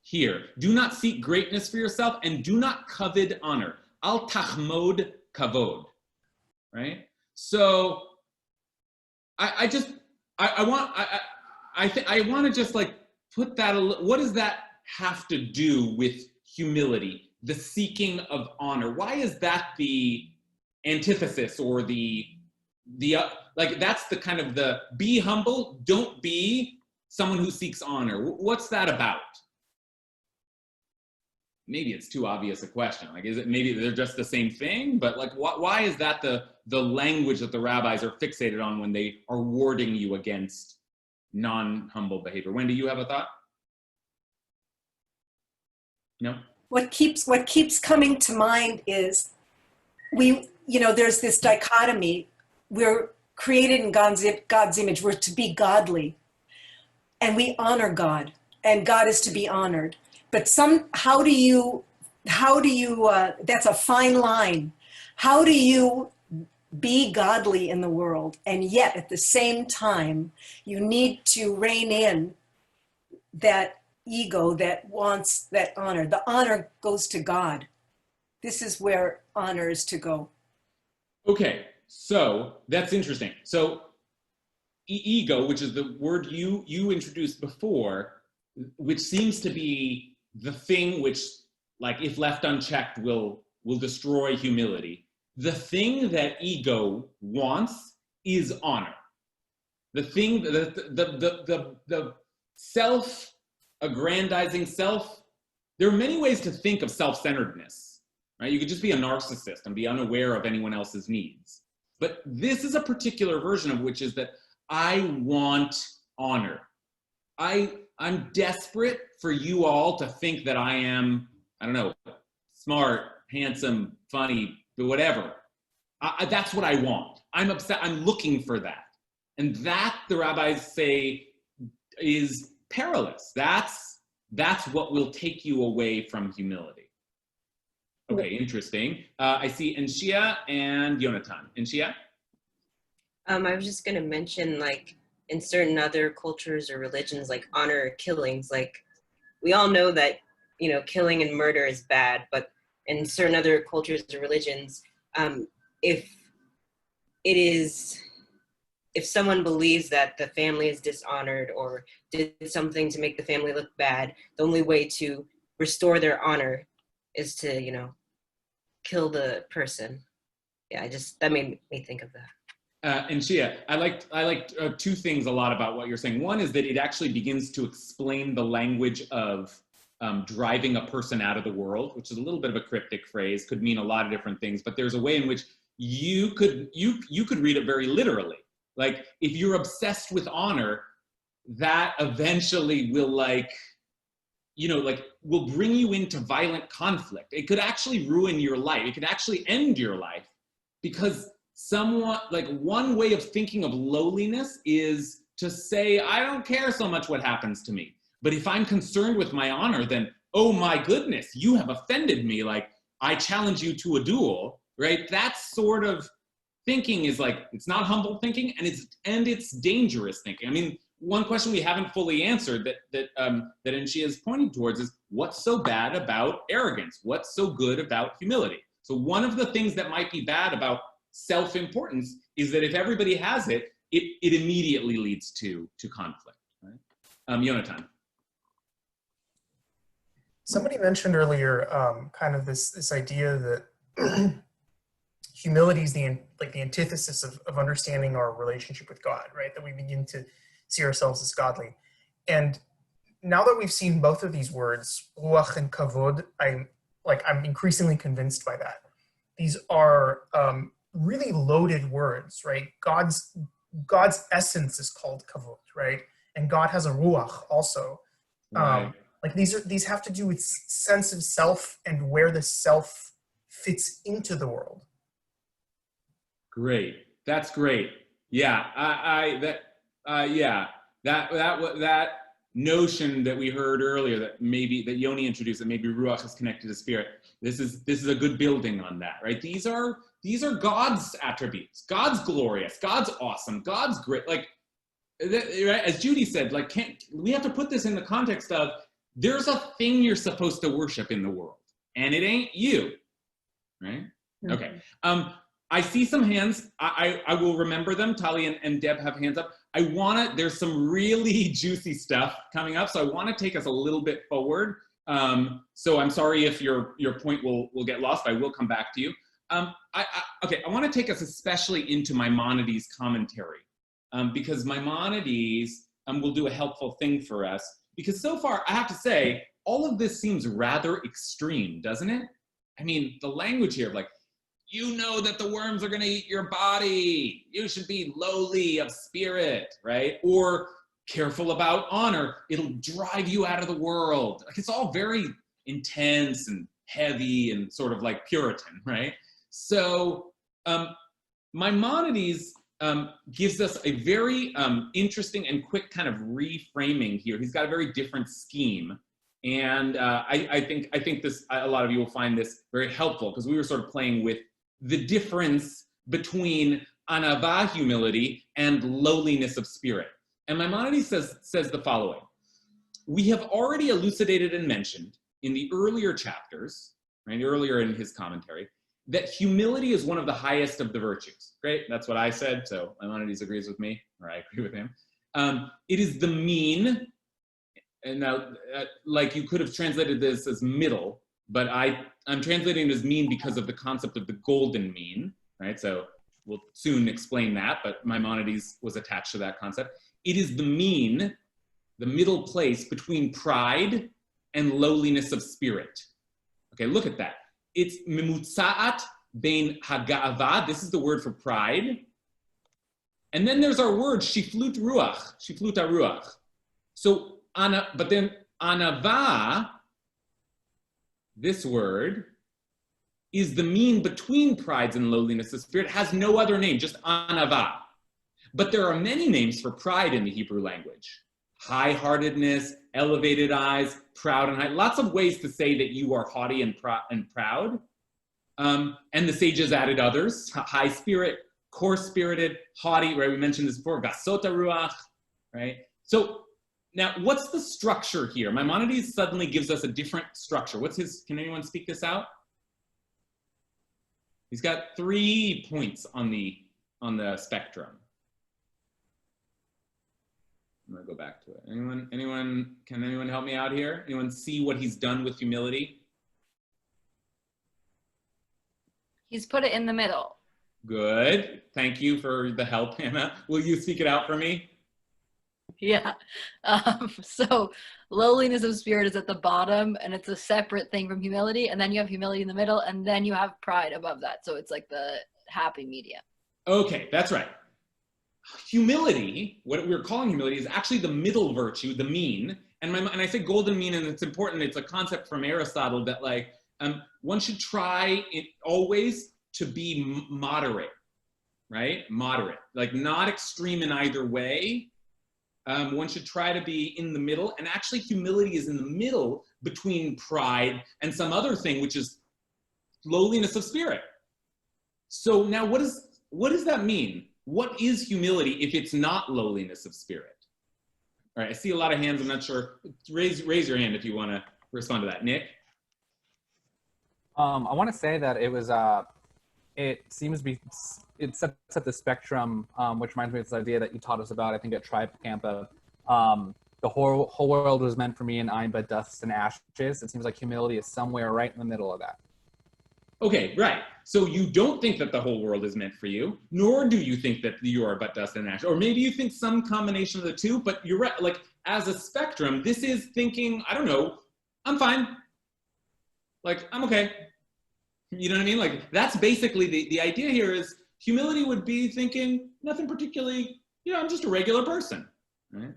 here. Do not seek greatness for yourself and do not covet honor. Al tachmod kavod, right? So I want to just like put that, what does that have to do with humility, the seeking of honor? Why is that the antithesis or the like that's the kind of the be humble, don't be someone who seeks honor? What's that about? Maybe it's too obvious a question. Like, is it maybe they're just the same thing? But like, why is that the language that the rabbis are fixated on when they are warding you against non-humble behavior? Wendy, you have a thought? No? What keeps coming to mind is there's this dichotomy. We're created in God's image. We're to be godly, and we honor God, and God is to be honored. But how do you that's a fine line. How do you be godly in the world, and yet at the same time you need to rein in that ego that wants that honor? The honor goes to God. This is where honor is to go. Okay, so that's interesting. So ego, which is the word you introduced before, which seems to be the thing which, like, if left unchecked, will destroy humility. The thing that ego wants is honor. The thing, the self-aggrandizing self. There are many ways to think of self-centeredness, right? You could just be a narcissist and be unaware of anyone else's needs. But this is a particular version of which is that I want honor. I'm desperate for you all to think that I am, I don't know, smart, handsome, funny, whatever. That's what I want. I'm upset. I'm looking for that. And that, the rabbis say, is perilous. That's what will take you away from humility. Okay, interesting. I see Enshia and Yonatan. Enshia? I was just going to mention, like, in certain other cultures or religions, like honor killings, like we all know that, killing and murder is bad, but in certain other cultures or religions, if someone believes that the family is dishonored or did something to make the family look bad, the only way to restore their honor is to, kill the person. Yeah, that made me think of that. And Shia, I liked two things a lot about what you're saying. One is that it actually begins to explain the language of driving a person out of the world, which is a little bit of a cryptic phrase, could mean a lot of different things, but there's a way in which you could read it very literally. Like, if you're obsessed with honor, that eventually will will bring you into violent conflict. It could actually ruin your life. It could actually end your life, because one way of thinking of lowliness is to say, I don't care so much what happens to me. But if I'm concerned with my honor, then, oh my goodness, you have offended me. Like, I challenge you to a duel, right? That sort of thinking is like, it's not humble thinking, and it's dangerous thinking. I mean, one question we haven't fully answered that Enshia is pointing towards is, what's so bad about arrogance? What's so good about humility? So one of the things that might be bad about self-importance is that if everybody has it, it immediately leads to conflict, right? Yonatan. Somebody mentioned earlier kind of this idea that humility is the antithesis of understanding our relationship with God, right? That we begin to see ourselves as godly. And now that we've seen both of these words, ruach and kavod, I'm increasingly convinced by that. These are really loaded words, right? God's essence is called kavod, right? And God has a ruach also. Right. These have to do with sense of self and where the self fits into the world. Great. That's great. Yeah. That notion that we heard earlier that Yoni introduced, that maybe ruach is connected to spirit. This is a good building on that, right? These are God's attributes. God's glorious. God's awesome. God's great. Like, right? As Judy said, we have to put this in the context of there's a thing you're supposed to worship in the world, and it ain't you, right? Okay. I see some hands. I will remember them. Tali and Deb have hands up. There's some really juicy stuff coming up, so I want to take us a little bit forward. So I'm sorry if your point will get lost. I will come back to you. Okay, I want to take us especially into Maimonides' commentary, because Maimonides will do a helpful thing for us. Because so far, I have to say, all of this seems rather extreme, doesn't it? I mean, the language here of like, you know that the worms are going to eat your body. You should be lowly of spirit, right? Or careful about honor. It'll drive you out of the world. Like, it's all very intense and heavy and sort of like Puritan, right? So Maimonides gives us a very interesting and quick kind of reframing here. He's got a very different scheme. And I think this, a lot of you will find this very helpful, because we were sort of playing with the difference between anava, humility, and lowliness of spirit. And Maimonides says the following: we have already elucidated and mentioned in the earlier chapters, right, earlier in his commentary, that humility is one of the highest of the virtues. Great, that's what I said, so Maimonides agrees with me, or I agree with him. It is the mean, and now, like, you could have translated this as middle, but I'm translating it as mean because of the concept of the golden mean, right? So we'll soon explain that, but Maimonides was attached to that concept. It is the mean, the middle place between pride and lowliness of spirit. Okay, look at that. It's mimutzaat bein haga'ava. This is the word for pride. And then there's our word shiflut ruach. So, but then anava, this word, is the mean between pride and lowliness of spirit. It has no other name, just anava. But there are many names for pride in the Hebrew language. High-heartedness, elevated eyes, proud and high. Lots of ways to say that you are haughty and proud. And the sages added others: high spirit, coarse-spirited, haughty, right? We mentioned this before, gasota ruach, right? So now, what's the structure here? Maimonides suddenly gives us a different structure. Can anyone speak this out? He's got 3 points on the spectrum. I'm gonna go back to it. Can anyone help me out here? Anyone see what he's done with humility? He's put it in the middle. Good, thank you for the help, Hannah. Will you speak it out for me? Yeah. So lowliness of spirit is at the bottom, and it's a separate thing from humility. And then you have humility in the middle, and then you have pride above that. So it's like the happy medium. Okay, that's right. Humility, what we're calling humility, is actually the middle virtue, the mean. And I say golden mean, and it's important. It's a concept from Aristotle that like one should try always to be moderate, right? Moderate, like not extreme in either way. One should try to be in the middle, and actually humility is in the middle between pride and some other thing, which is lowliness of spirit. So now what does that mean? What is humility if it's not lowliness of spirit? All right, I see a lot of hands. I'm not sure. Raise your hand if you want to respond to that. Nick? I want to say that it was, it seems to be, it sets up the spectrum, which reminds me of this idea that you taught us about, I think, at Tribe Camp of the whole world was meant for me and I'm but dust and ashes. It seems like humility is somewhere right in the middle of that. Okay, right. So you don't think that the whole world is meant for you, nor do you think that you are but dust and ash. Or maybe you think some combination of the two, but you're right. Like, as a spectrum, this is thinking, I don't know, I'm fine. Like, I'm okay. You know what I mean? Like, that's basically the idea here is humility would be thinking nothing particularly, I'm just a regular person, right?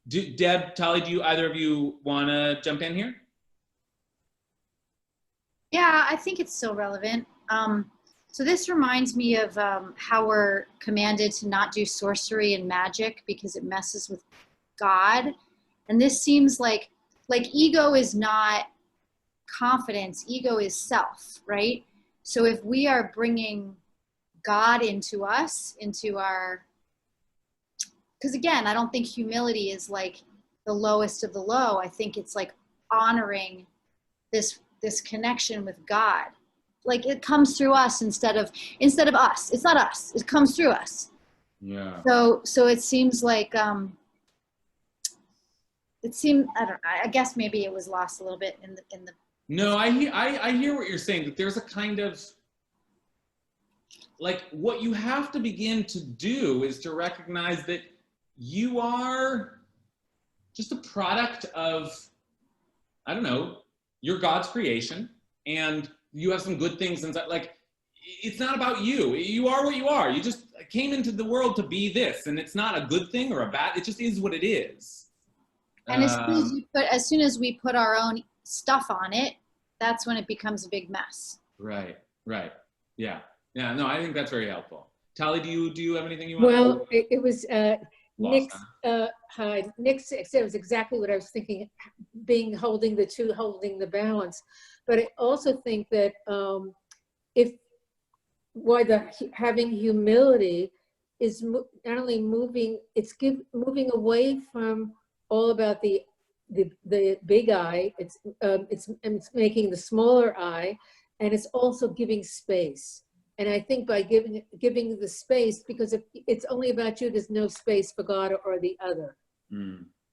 Deb, Tali, do either of you want to jump in here? Yeah, I think it's still relevant. So this reminds me of how we're commanded to not do sorcery and magic because it messes with God. And this seems like ego is not confidence, ego is self, right? So if we are bringing God into us, into our, because again, I don't think humility is like the lowest of the low, I think it's like honoring this connection with God. Like it comes through us instead of us. It's not us. It comes through us. Yeah. So it seems like I don't know. I guess maybe it was lost a little bit in the. No, I hear what you're saying, that there's a kind of, like, what you have to begin to do is to recognize that you are just a product of, I don't know, you're God's creation, and you have some good things inside. Like, it's not about you. You are what you are. You just came into the world to be this, and it's not a good thing or a bad. It just is what it is. And as soon as we put our own stuff on it, that's when it becomes a big mess. Right. Yeah. No, I think that's very helpful. Tali, do you have anything you want? Well, it was Nick's. Hi, Nick said it was exactly what I was thinking. Holding the balance, but I also think that having humility is not only moving, moving away from all about the big I. It's making the smaller I, and it's also giving space. And I think by giving the space, because if it's only about you, there's no space for God or the other.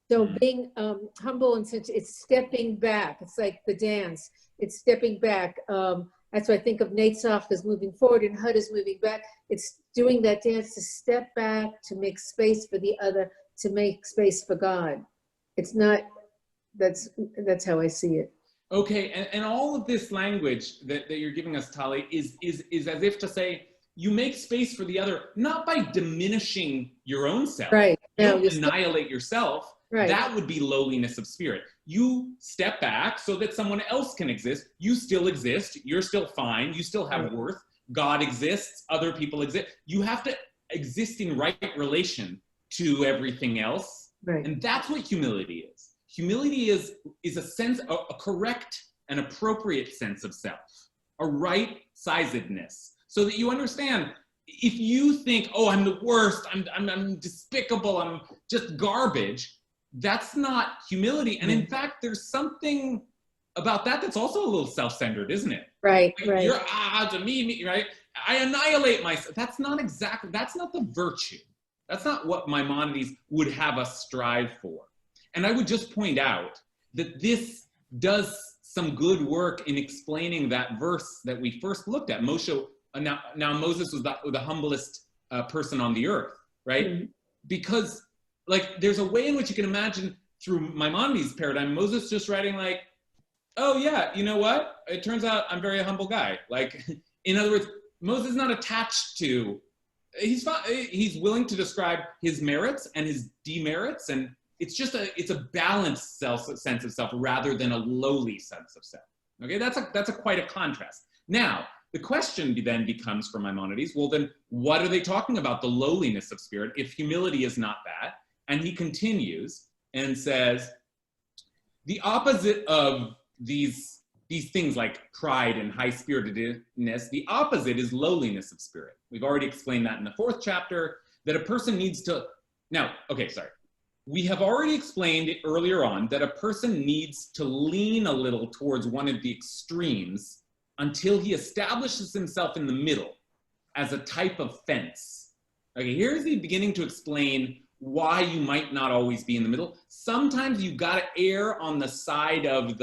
So being humble, and since it's stepping back, it's like the dance. It's stepping back. That's why I think of Netzach as moving forward and Hud is moving back. It's doing that dance to step back, to make space for the other, to make space for God. It's not. That's how I see it. Okay, and all of this language that you're giving us, Tali, is as if to say, you make space for the other, not by diminishing your own self. Right. You don't annihilate yourself. Right. That would be lowliness of spirit. You step back so that someone else can exist. You still exist. You're still fine. You still have worth. God exists. Other people exist. You have to exist in right relation to everything else. Right. And that's what humility is. Humility is a sense, a correct and appropriate sense of self, a right-sizedness, so that you understand, if you think, oh, I'm the worst, I'm despicable, I'm just garbage, that's not humility. And in fact, there's something about that that's also a little self-centered, isn't it? Right, like, right. You're, to me, right? I annihilate myself. That's not the virtue. That's not what Maimonides would have us strive for. And I would just point out that this does some good work in explaining that verse that we first looked at. Now Moses was the humblest person on the earth, right? Mm-hmm. Because like there's a way in which you can imagine through Maimonides' paradigm, Moses just writing like, oh yeah, you know what? It turns out I'm a very humble guy. Like, in other words, Moses is not attached to, he's willing to describe his merits and his demerits, and it's a balanced sense of self rather than a lowly sense of self. Okay, that's quite a contrast. Now, the question then becomes for Maimonides, well then, what are they talking about, the lowliness of spirit, if humility is not that? And he continues and says, the opposite of these things like pride and high-spiritedness, the opposite is lowliness of spirit. We've already explained that in the 4th chapter, that a person needs to, we have already explained it earlier on that a person needs to lean a little towards one of the extremes until he establishes himself in the middle as a type of fence. Okay, here's the beginning to explain why you might not always be in the middle. Sometimes you gotta err on the side on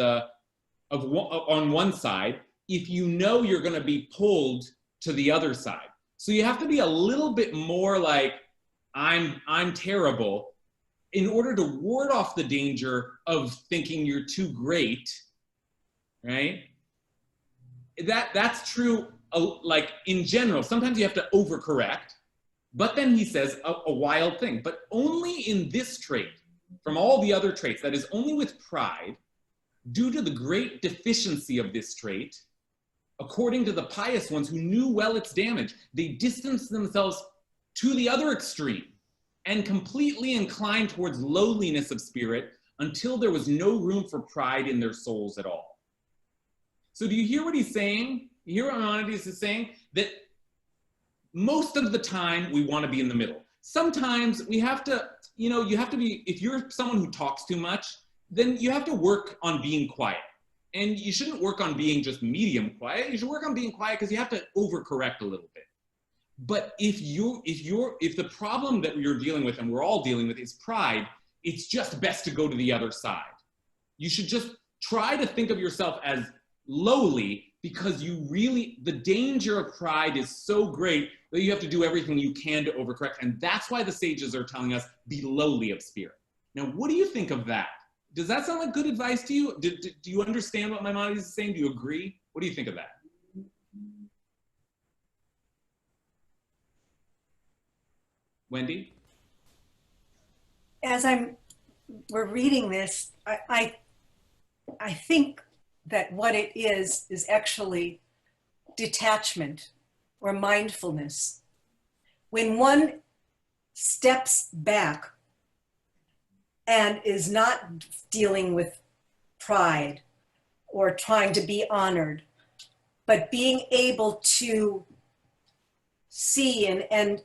one side if you know you're gonna be pulled to the other side. So you have to be a little bit more like, I'm terrible, in order to ward off the danger of thinking you're too great, right? That's true, like in general. Sometimes you have to overcorrect, but then he says a wild thing, but only in this trait, from all the other traits, that is only with pride, due to the great deficiency of this trait, according to the pious ones who knew well its damage, they distanced themselves to the other extreme and completely inclined towards lowliness of spirit until there was no room for pride in their souls at all. So do you hear what he's saying? You hear what Maimonides is saying? That most of the time we want to be in the middle. Sometimes we have to you know, you have to be, if you're someone who talks too much, then you have to work on being quiet. And you shouldn't work on being just medium quiet. You should work on being quiet because you have to overcorrect a little bit. But if the problem that you're dealing with, and we're all dealing with, is pride, it's just best to go to the other side. You should just try to think of yourself as lowly, because the danger of pride is so great that you have to do everything you can to overcorrect. And that's why the sages are telling us, be lowly of spirit. Now, what do you think of that? Does that sound like good advice to you? Do you understand what Maimonides is saying? Do you agree? What do you think of that? Wendy? As we're reading this, I think that what it is actually detachment or mindfulness. When one steps back and is not dealing with pride or trying to be honored, but being able to see and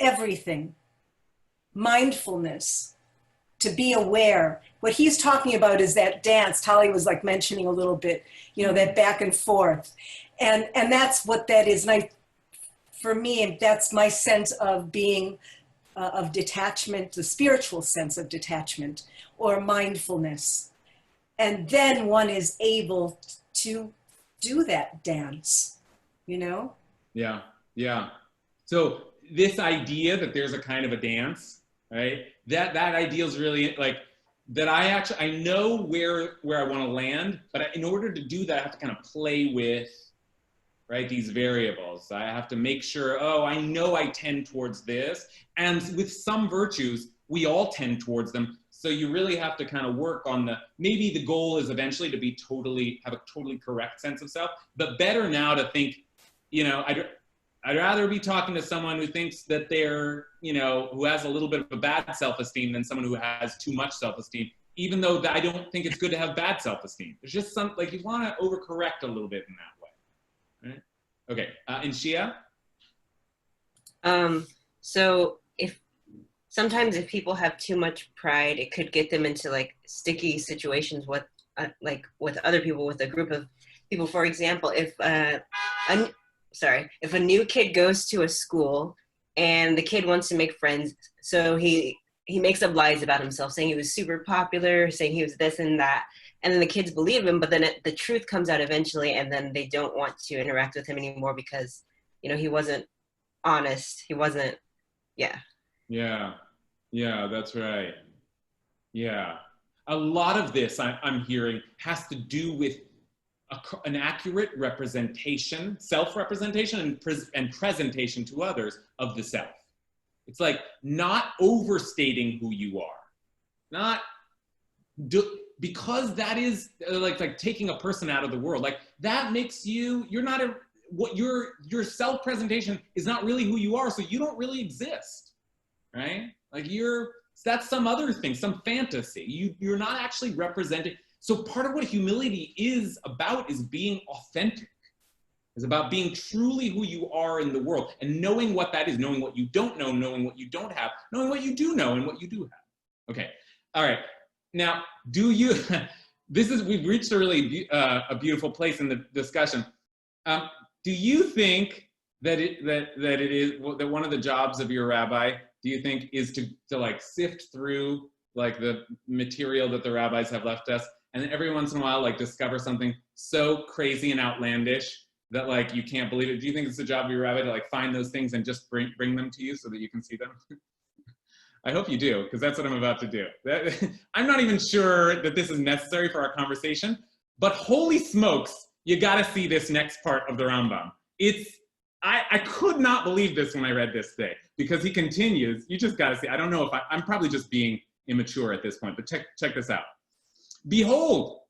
everything, mindfulness, to be aware. What he's talking about is that dance. Tali was like mentioning a little bit, you know, that back and forth. And that's what that is. And for me, that's my sense of being, of detachment, the spiritual sense of detachment or mindfulness. And then one is able to do that dance, you know? Yeah, yeah. So this idea that there's a kind of a dance, right? That idea is really like, that I know where I want to land, but in order to do that, I have to kind of play with, right, these variables. I have to make sure, oh, I know I tend towards this. And with some virtues, we all tend towards them. So you really have to kind of work on maybe the goal is eventually to have a totally correct sense of self, but better now to think, you know, I'd rather be talking to someone who thinks that they're, you know, who has a little bit of a bad self-esteem than someone who has too much self-esteem, even though I don't think it's good to have bad self-esteem. There's just like you want to overcorrect a little bit in that way. Right? Okay, and Shia? So sometimes if people have too much pride, it could get them into like sticky situations with other people, with a group of people. For example, if a new kid goes to a school and the kid wants to make friends, so he makes up lies about himself, saying he was super popular, saying he was this and that, and then the kids believe him, but then the truth comes out eventually, and then they don't want to interact with him anymore because, you know, he wasn't honest. He wasn't, yeah. Yeah, that's right. Yeah. A lot of this I'm hearing has to do with an accurate representation, self-representation and presentation to others of the self. It's like not overstating who you are, because that is like taking a person out of the world. Like that makes your self-presentation is not really who you are, so you don't really exist, right? Like that's some other thing, some fantasy. You're not actually representing. So part of what humility is about is being authentic. It's about being truly who you are in the world and knowing what that is, knowing what you don't know, knowing what you don't have, knowing what you do know and what you do have. Okay, all right. Now, we've reached a really a beautiful place in the discussion. Do you think that that one of the jobs of your rabbi, do you think, is to like sift through like the material that the rabbis have left us, and then every once in a while like discover something so crazy and outlandish that like you can't believe it? Do you think it's the job of your rabbi to like find those things and just bring them to you so that you can see them? I hope you do, because that's what I'm about to do. I'm not even sure that this is necessary for our conversation, but holy smokes, you got to see this next part of the Rambam. I could not believe this when I read this today, because he continues. You just got to see. I don't know if I'm probably just being immature at this point, but check this out. Behold,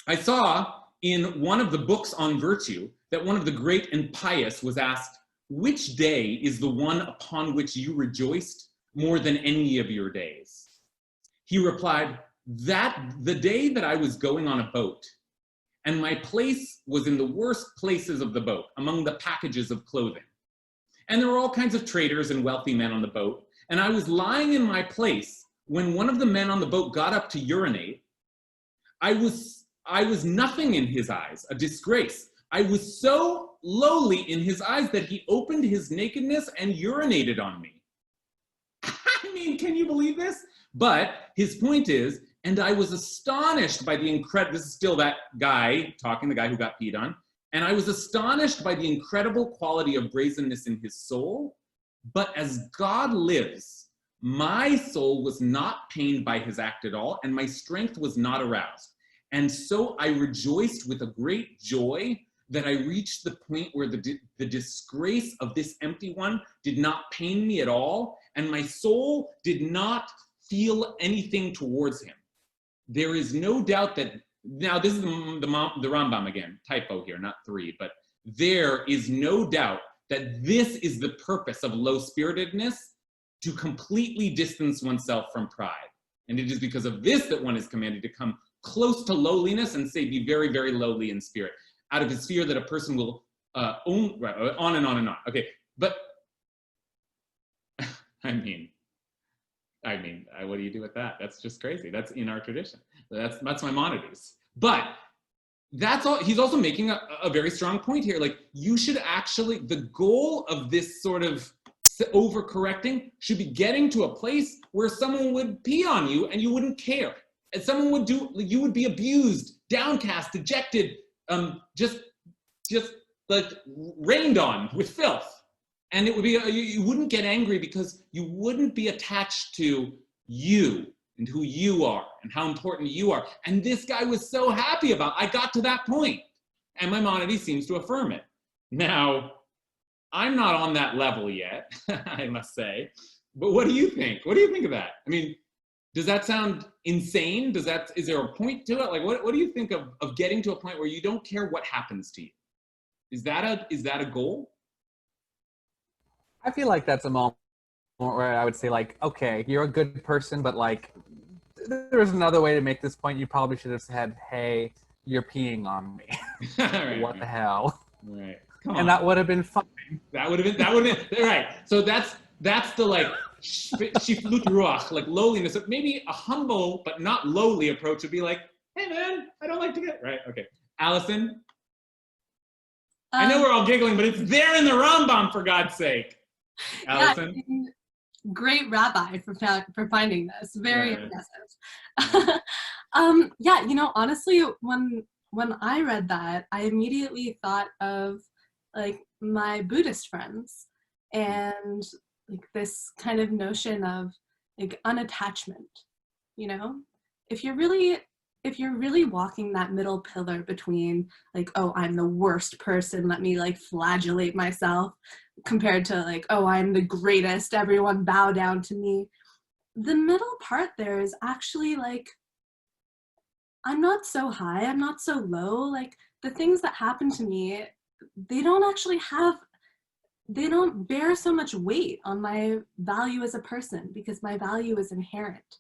I saw in one of the books on virtue that one of the great and pious was asked, which day is the one upon which you rejoiced more than any of your days? He replied, that the day that I was going on a boat, and my place was in the worst places of the boat, among the packages of clothing. And there were all kinds of traders and wealthy men on the boat, And I was lying in my place when one of the men on the boat got up to urinate. I was nothing in his eyes, a disgrace. I was so lowly in his eyes that he opened his nakedness and urinated on me. I mean, can you believe this? But his point is, and I was astonished by the this is still that guy talking, the guy who got peed on, and I was astonished by the incredible quality of brazenness in his soul. But as God lives, my soul was not pained by his act at all, and my strength was not aroused. And so I rejoiced with a great joy that I reached the point where the disgrace of this empty one did not pain me at all, and my soul did not feel anything towards him. There is no doubt that, now this is the Rambam again, typo here, not 3, but there is no doubt that this is the purpose of low-spiritedness, to completely distance oneself from pride. And it is because of this that one is commanded to come close to lowliness and say, be very, very lowly in spirit, out of his fear that a person will on and on and on. Okay, but I mean, what do you do with that? That's just crazy. That's in our tradition. That's Maimonides. But that's all. He's also making a very strong point here. Like, you should actually, the goal of this sort of overcorrecting should be getting to a place where someone would pee on you and you wouldn't care. And someone would you would be abused, downcast, dejected, just like rained on with filth. And it would be, you wouldn't get angry because you wouldn't be attached to you and who you are and how important you are. And this guy was so happy about, I got to that point. And Maimonides seems to affirm it. Now, I'm not on that level yet, I must say. But what do you think? What do you think of that? I mean, does that sound insane? Is there a point to it? Like, what do you think of getting to a point where you don't care what happens to you? Is that a goal? I feel like that's a moment where I would say, like, okay, you're a good person, but like, there's another way to make this point. You probably should have said, hey, you're peeing on me. Right, what the hell? Right. And that would have been fine. That would have been right. So that's the like shiflut ruach, like lowliness. Maybe a humble but not lowly approach would be like, hey man, I don't like to get right. Okay, Allison. I know we're all giggling, but it's there in the Rambam, for God's sake. Allison. Yeah, I mean, great rabbi for finding this. Very impressive. Yeah, you know, honestly, when I read that, I immediately thought of like my Buddhist friends and like this kind of notion of like unattachment. You know, if you're really walking that middle pillar between like, oh, I'm the worst person, let me like flagellate myself, compared to like, oh, I'm the greatest, everyone bow down to me. The middle part there is actually like, I'm not so high, I'm not so low. Like, the things that happen to me, they don't bear so much weight on my value as a person, because my value is inherent.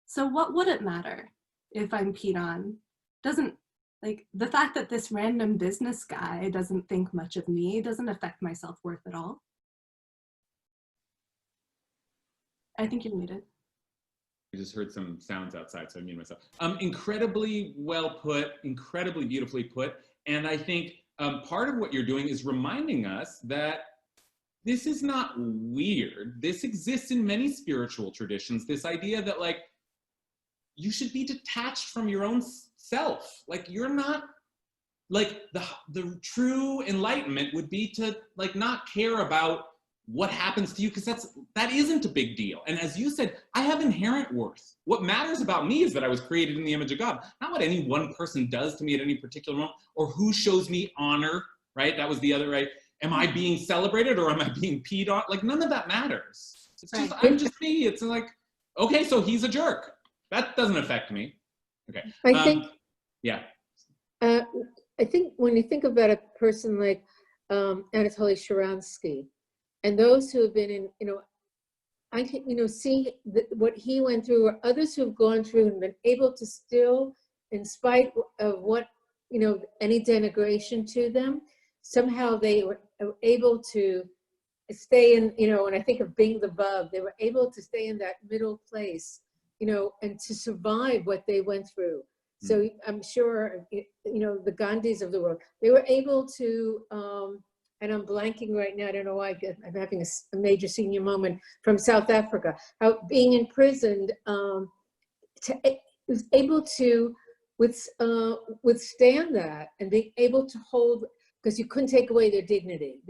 So what would it matter if I'm peed on? Doesn't, like, the fact that this random business guy doesn't think much of me doesn't affect my self-worth at all. I think you're muted. I just heard some sounds outside, so I muted myself. Incredibly well put, incredibly beautifully put. And I think part of what you're doing is reminding us that this is not weird. This exists in many spiritual traditions, this idea that like, you should be detached from your own self. Like, you're not, like, the true enlightenment would be to like not care about what happens to you, because that isn't a big deal. And as you said, I have inherent worth. What matters about me is that I was created in the image of God, not what any one person does to me at any particular moment, or who shows me honor, right? That was the other, right? Am I being celebrated or am I being peed on? Like, none of that matters. It's just, I'm just me. It's like, okay, so he's a jerk. That doesn't affect me. Okay. I think, yeah. I think when you think about a person like Anatoly Sharansky, and those who have been in, you know, I can, you know, see what he went through, or others who have gone through and been able to still, in spite of what, you know, any denigration to them, somehow they were able to stay in, when I think of being the Vav, they were able to stay in that middle place, and to survive what they went through. So I'm sure, the Gandhis of the world, they were able to, and I'm blanking right now, I don't know why, I'm having a major senior moment, from South Africa, how being imprisoned, was able to withstand that and be able to hold, because you couldn't take away their dignity.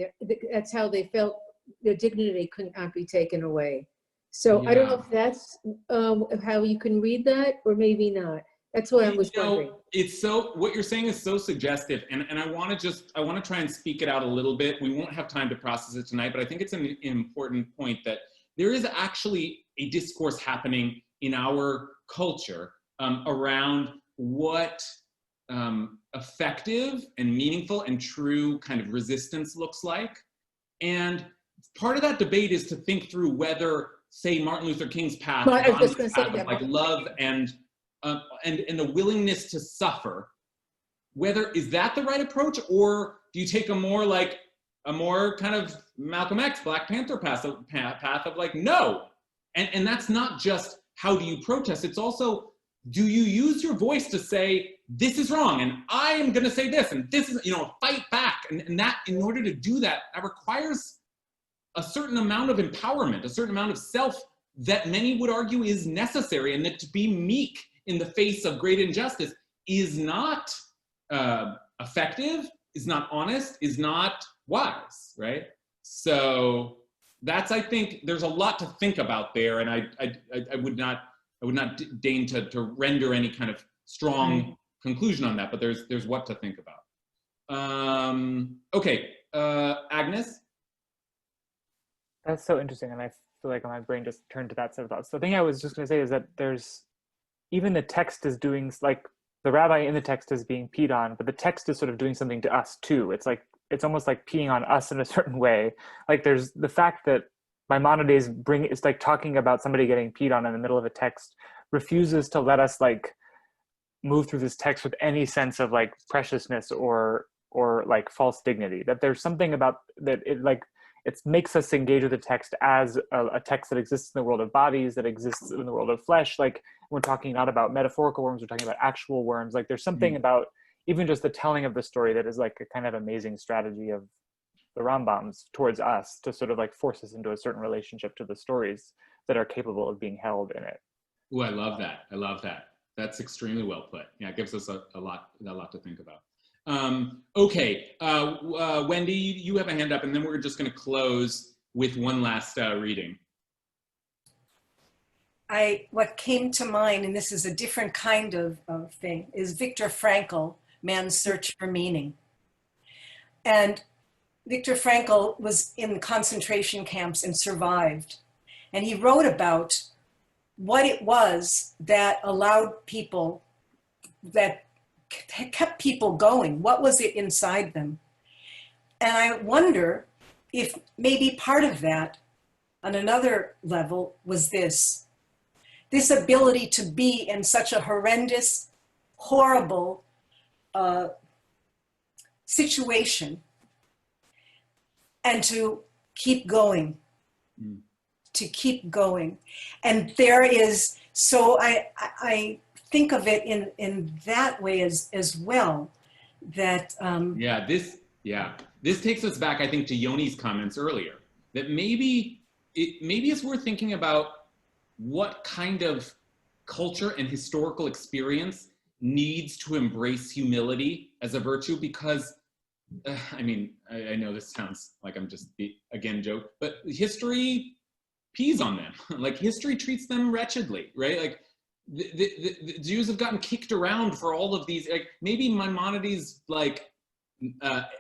That's how they felt their dignity could not be taken away. So I don't know if that's how you can read that, or maybe not. That's what I was wondering. It's so, what you're saying is so suggestive, and I want to try and speak it out a little bit. We won't have time to process it tonight, but I think it's an important point that there is actually a discourse happening in our culture around what effective and meaningful and true kind of resistance looks like. And part of that debate is to think through whether, say, Martin Luther King's path, Gandhi's path of like love and the willingness to suffer, whether is that the right approach, or do you take a more kind of Malcolm X, Black Panther path of like, no. And that's not just how do you protest, it's also, do you use your voice to say, this is wrong, and I am gonna say this, and this is, fight back. And that, in order to do that, that requires a certain amount of empowerment, a certain amount of self that many would argue is necessary, and that to be meek in the face of great injustice is not effective, is not honest, is not wise, right? So that's, I think, there's a lot to think about there, and I would not deign to render any kind of strong conclusion on that, but there's what to think about. Okay, Agnes? That's so interesting, and I feel like my brain just turned to that set of thoughts. The thing I was just going to say is that even the text is doing, like, the rabbi in the text is being peed on, but the text is sort of doing something to us too. It's like, it's almost like peeing on us in a certain way. Like, there's the fact that Maimonides it's like talking about somebody getting peed on in the middle of a text, refuses to let us like move through this text with any sense of like preciousness or like false dignity. That there's something about that, it makes us engage with the text as a text that exists in the world of bodies, that exists in the world of flesh. Like, we're talking not about metaphorical worms, we're talking about actual worms. Like, there's something about even just the telling of the story that is like a kind of amazing strategy of the Rambam's towards us to sort of like force us into a certain relationship to the stories that are capable of being held in it. Oh, I love that. I love that. That's extremely well put. Yeah, it gives us a lot to think about. Okay, Wendy, you have a hand up, and then we're just going to close with one last reading. What came to mind, and this is a different kind of thing, is Viktor Frankl, Man's Search for Meaning. And Viktor Frankl was in concentration camps and survived. And he wrote about what it was that allowed people, that kept people going. What was it inside them? And I wonder if maybe part of that, on another level, was this ability to be in such a horrendous, horrible situation and to keep going, to keep going. And there is, so I think of it in that way as well, that this takes us back, I think, to Yoni's comments earlier, that maybe it's worth thinking about what kind of culture and historical experience needs to embrace humility as a virtue, because I mean, I know this sounds like I'm just again joke, but history pees on them. Like, history treats them wretchedly, right? Like, the Jews have gotten kicked around for all of these. Like, maybe Maimonides' like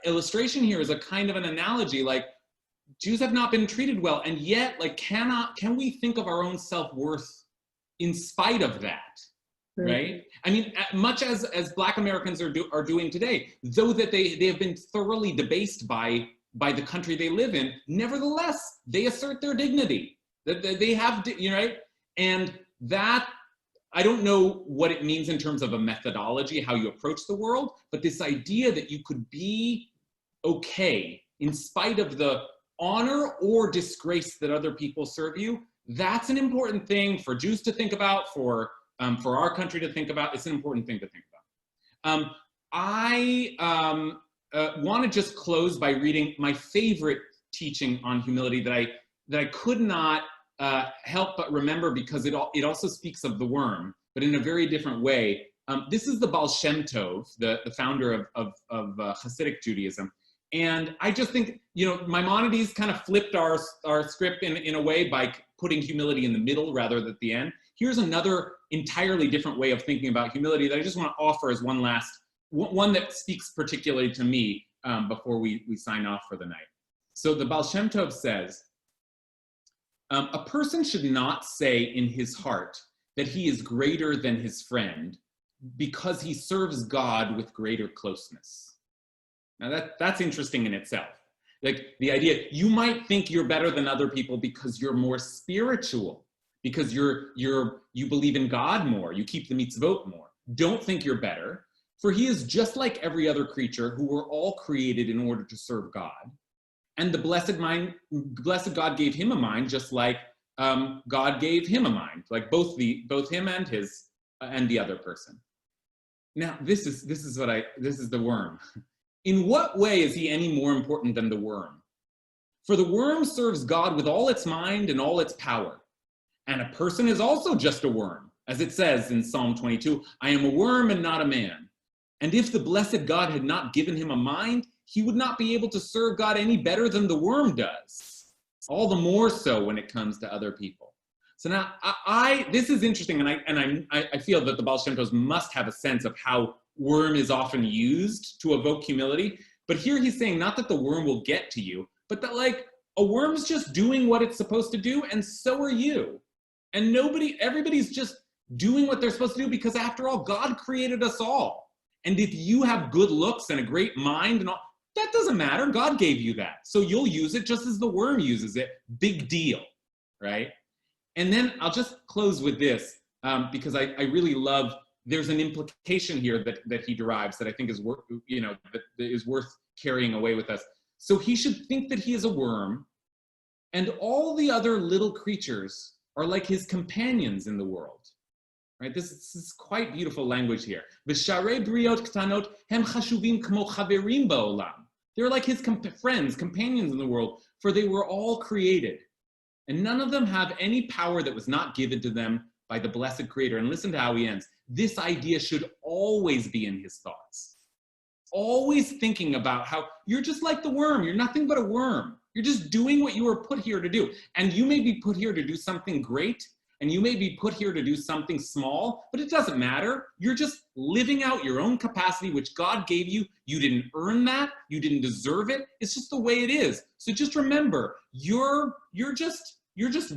illustration here is a kind of an analogy. Like, Jews have not been treated well, and yet, like, can we think of our own self-worth in spite of that? Right? I mean, much as Black Americans are doing today, though that they have been thoroughly debased by the country they live in, nevertheless, they assert their dignity. That they have, right? And that, I don't know what it means in terms of a methodology, how you approach the world, but this idea that you could be okay in spite of the honor or disgrace that other people serve you, that's an important thing for Jews to think about, for our country to think about. It's an important thing to think about. I want to just close by reading my favorite teaching on humility that I could not help but remember, because it also speaks of the worm, but in a very different way. This is the Baal Shem Tov, the founder of Hasidic Judaism. And I just think, Maimonides kind of flipped our script in a way by putting humility in the middle rather than at the end. Here's another entirely different way of thinking about humility that I just want to offer as one that speaks particularly to me before we sign off for the night. So the Baal Shem Tov says, a person should not say in his heart that he is greater than his friend because he serves God with greater closeness. Now that's interesting in itself. Like the idea, you might think you're better than other people because you're more spiritual, because you believe in God more, you keep the mitzvot more. Don't think you're better, for he is just like every other creature who were all created in order to serve God. And the blessed God gave him a mind, just like God gave him a mind, like both him and the other person. Now this is the worm. In what way is he any more important than the worm? For the worm serves God with all its mind and all its power. And a person is also just a worm, as it says in Psalm 22, I am a worm and not a man. And if the blessed God had not given him a mind, he would not be able to serve God any better than the worm does. All the more so when it comes to other people. So now this is interesting, and I feel that the Baal Shem Tov must have a sense of how worm is often used to evoke humility. But here he's saying not that the worm will get to you, but that like a worm's just doing what it's supposed to do, and so are you. And everybody's just doing what they're supposed to do, because after all, God created us all. And if you have good looks and a great mind and all, that doesn't matter. God gave you that. So you'll use it just as the worm uses it. Big deal, right? And then I'll just close with this, because I really love, there's an implication here that he derives that I think is worth carrying away with us. So he should think that he is a worm, and all the other little creatures are like his companions in the world. Right? This is quite beautiful language here. V'sharei briot ktanot hem chashuvim kmo chaverim ba'olam. They're like his friends, companions in the world, for they were all created. And none of them have any power that was not given to them by the blessed Creator. And listen to how he ends. This idea should always be in his thoughts. Always thinking about how you're just like the worm. You're nothing but a worm. You're just doing what you were put here to do. And you may be put here to do something great, and you may be put here to do something small, but it doesn't matter. You're just living out your own capacity, which God gave you. You didn't earn that. You didn't deserve it. It's just the way it is. So just remember, you're just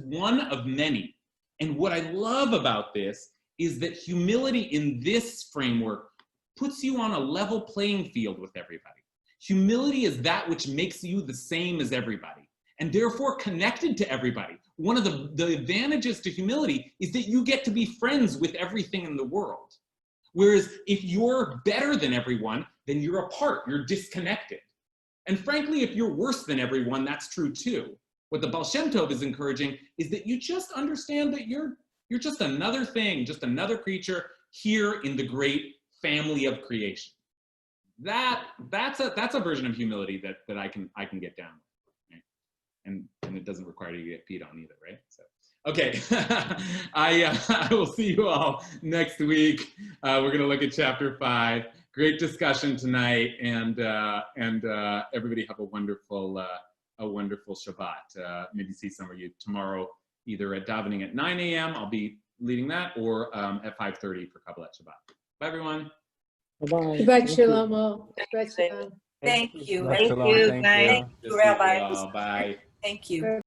one of many. And what I love about this is that humility in this framework puts you on a level playing field with everybody. Humility is that which makes you the same as everybody, and therefore connected to everybody. One of the advantages to humility is that you get to be friends with everything in the world. Whereas if you're better than everyone, then you're apart, you're disconnected. And frankly, if you're worse than everyone, that's true too. What the Baal Shem Tov is encouraging is that you just understand that you're just another thing, just another creature here in the great family of creation. That's a version of humility that I can get down with, right? And it doesn't require you to get peed on either, right? So okay, I will see you all next week. We're gonna look at chapter 5. Great discussion tonight, and everybody have a wonderful Shabbat. Maybe see some of you tomorrow, either at davening at 9 a.m. I'll be leading that, or at 5:30 for Kabbalat Shabbat. Bye, everyone. Bye-bye. Shabbat shalom. Shabbat shalom. Thank you. Thank you. Thank you, Rabbi. Bye. Thank you.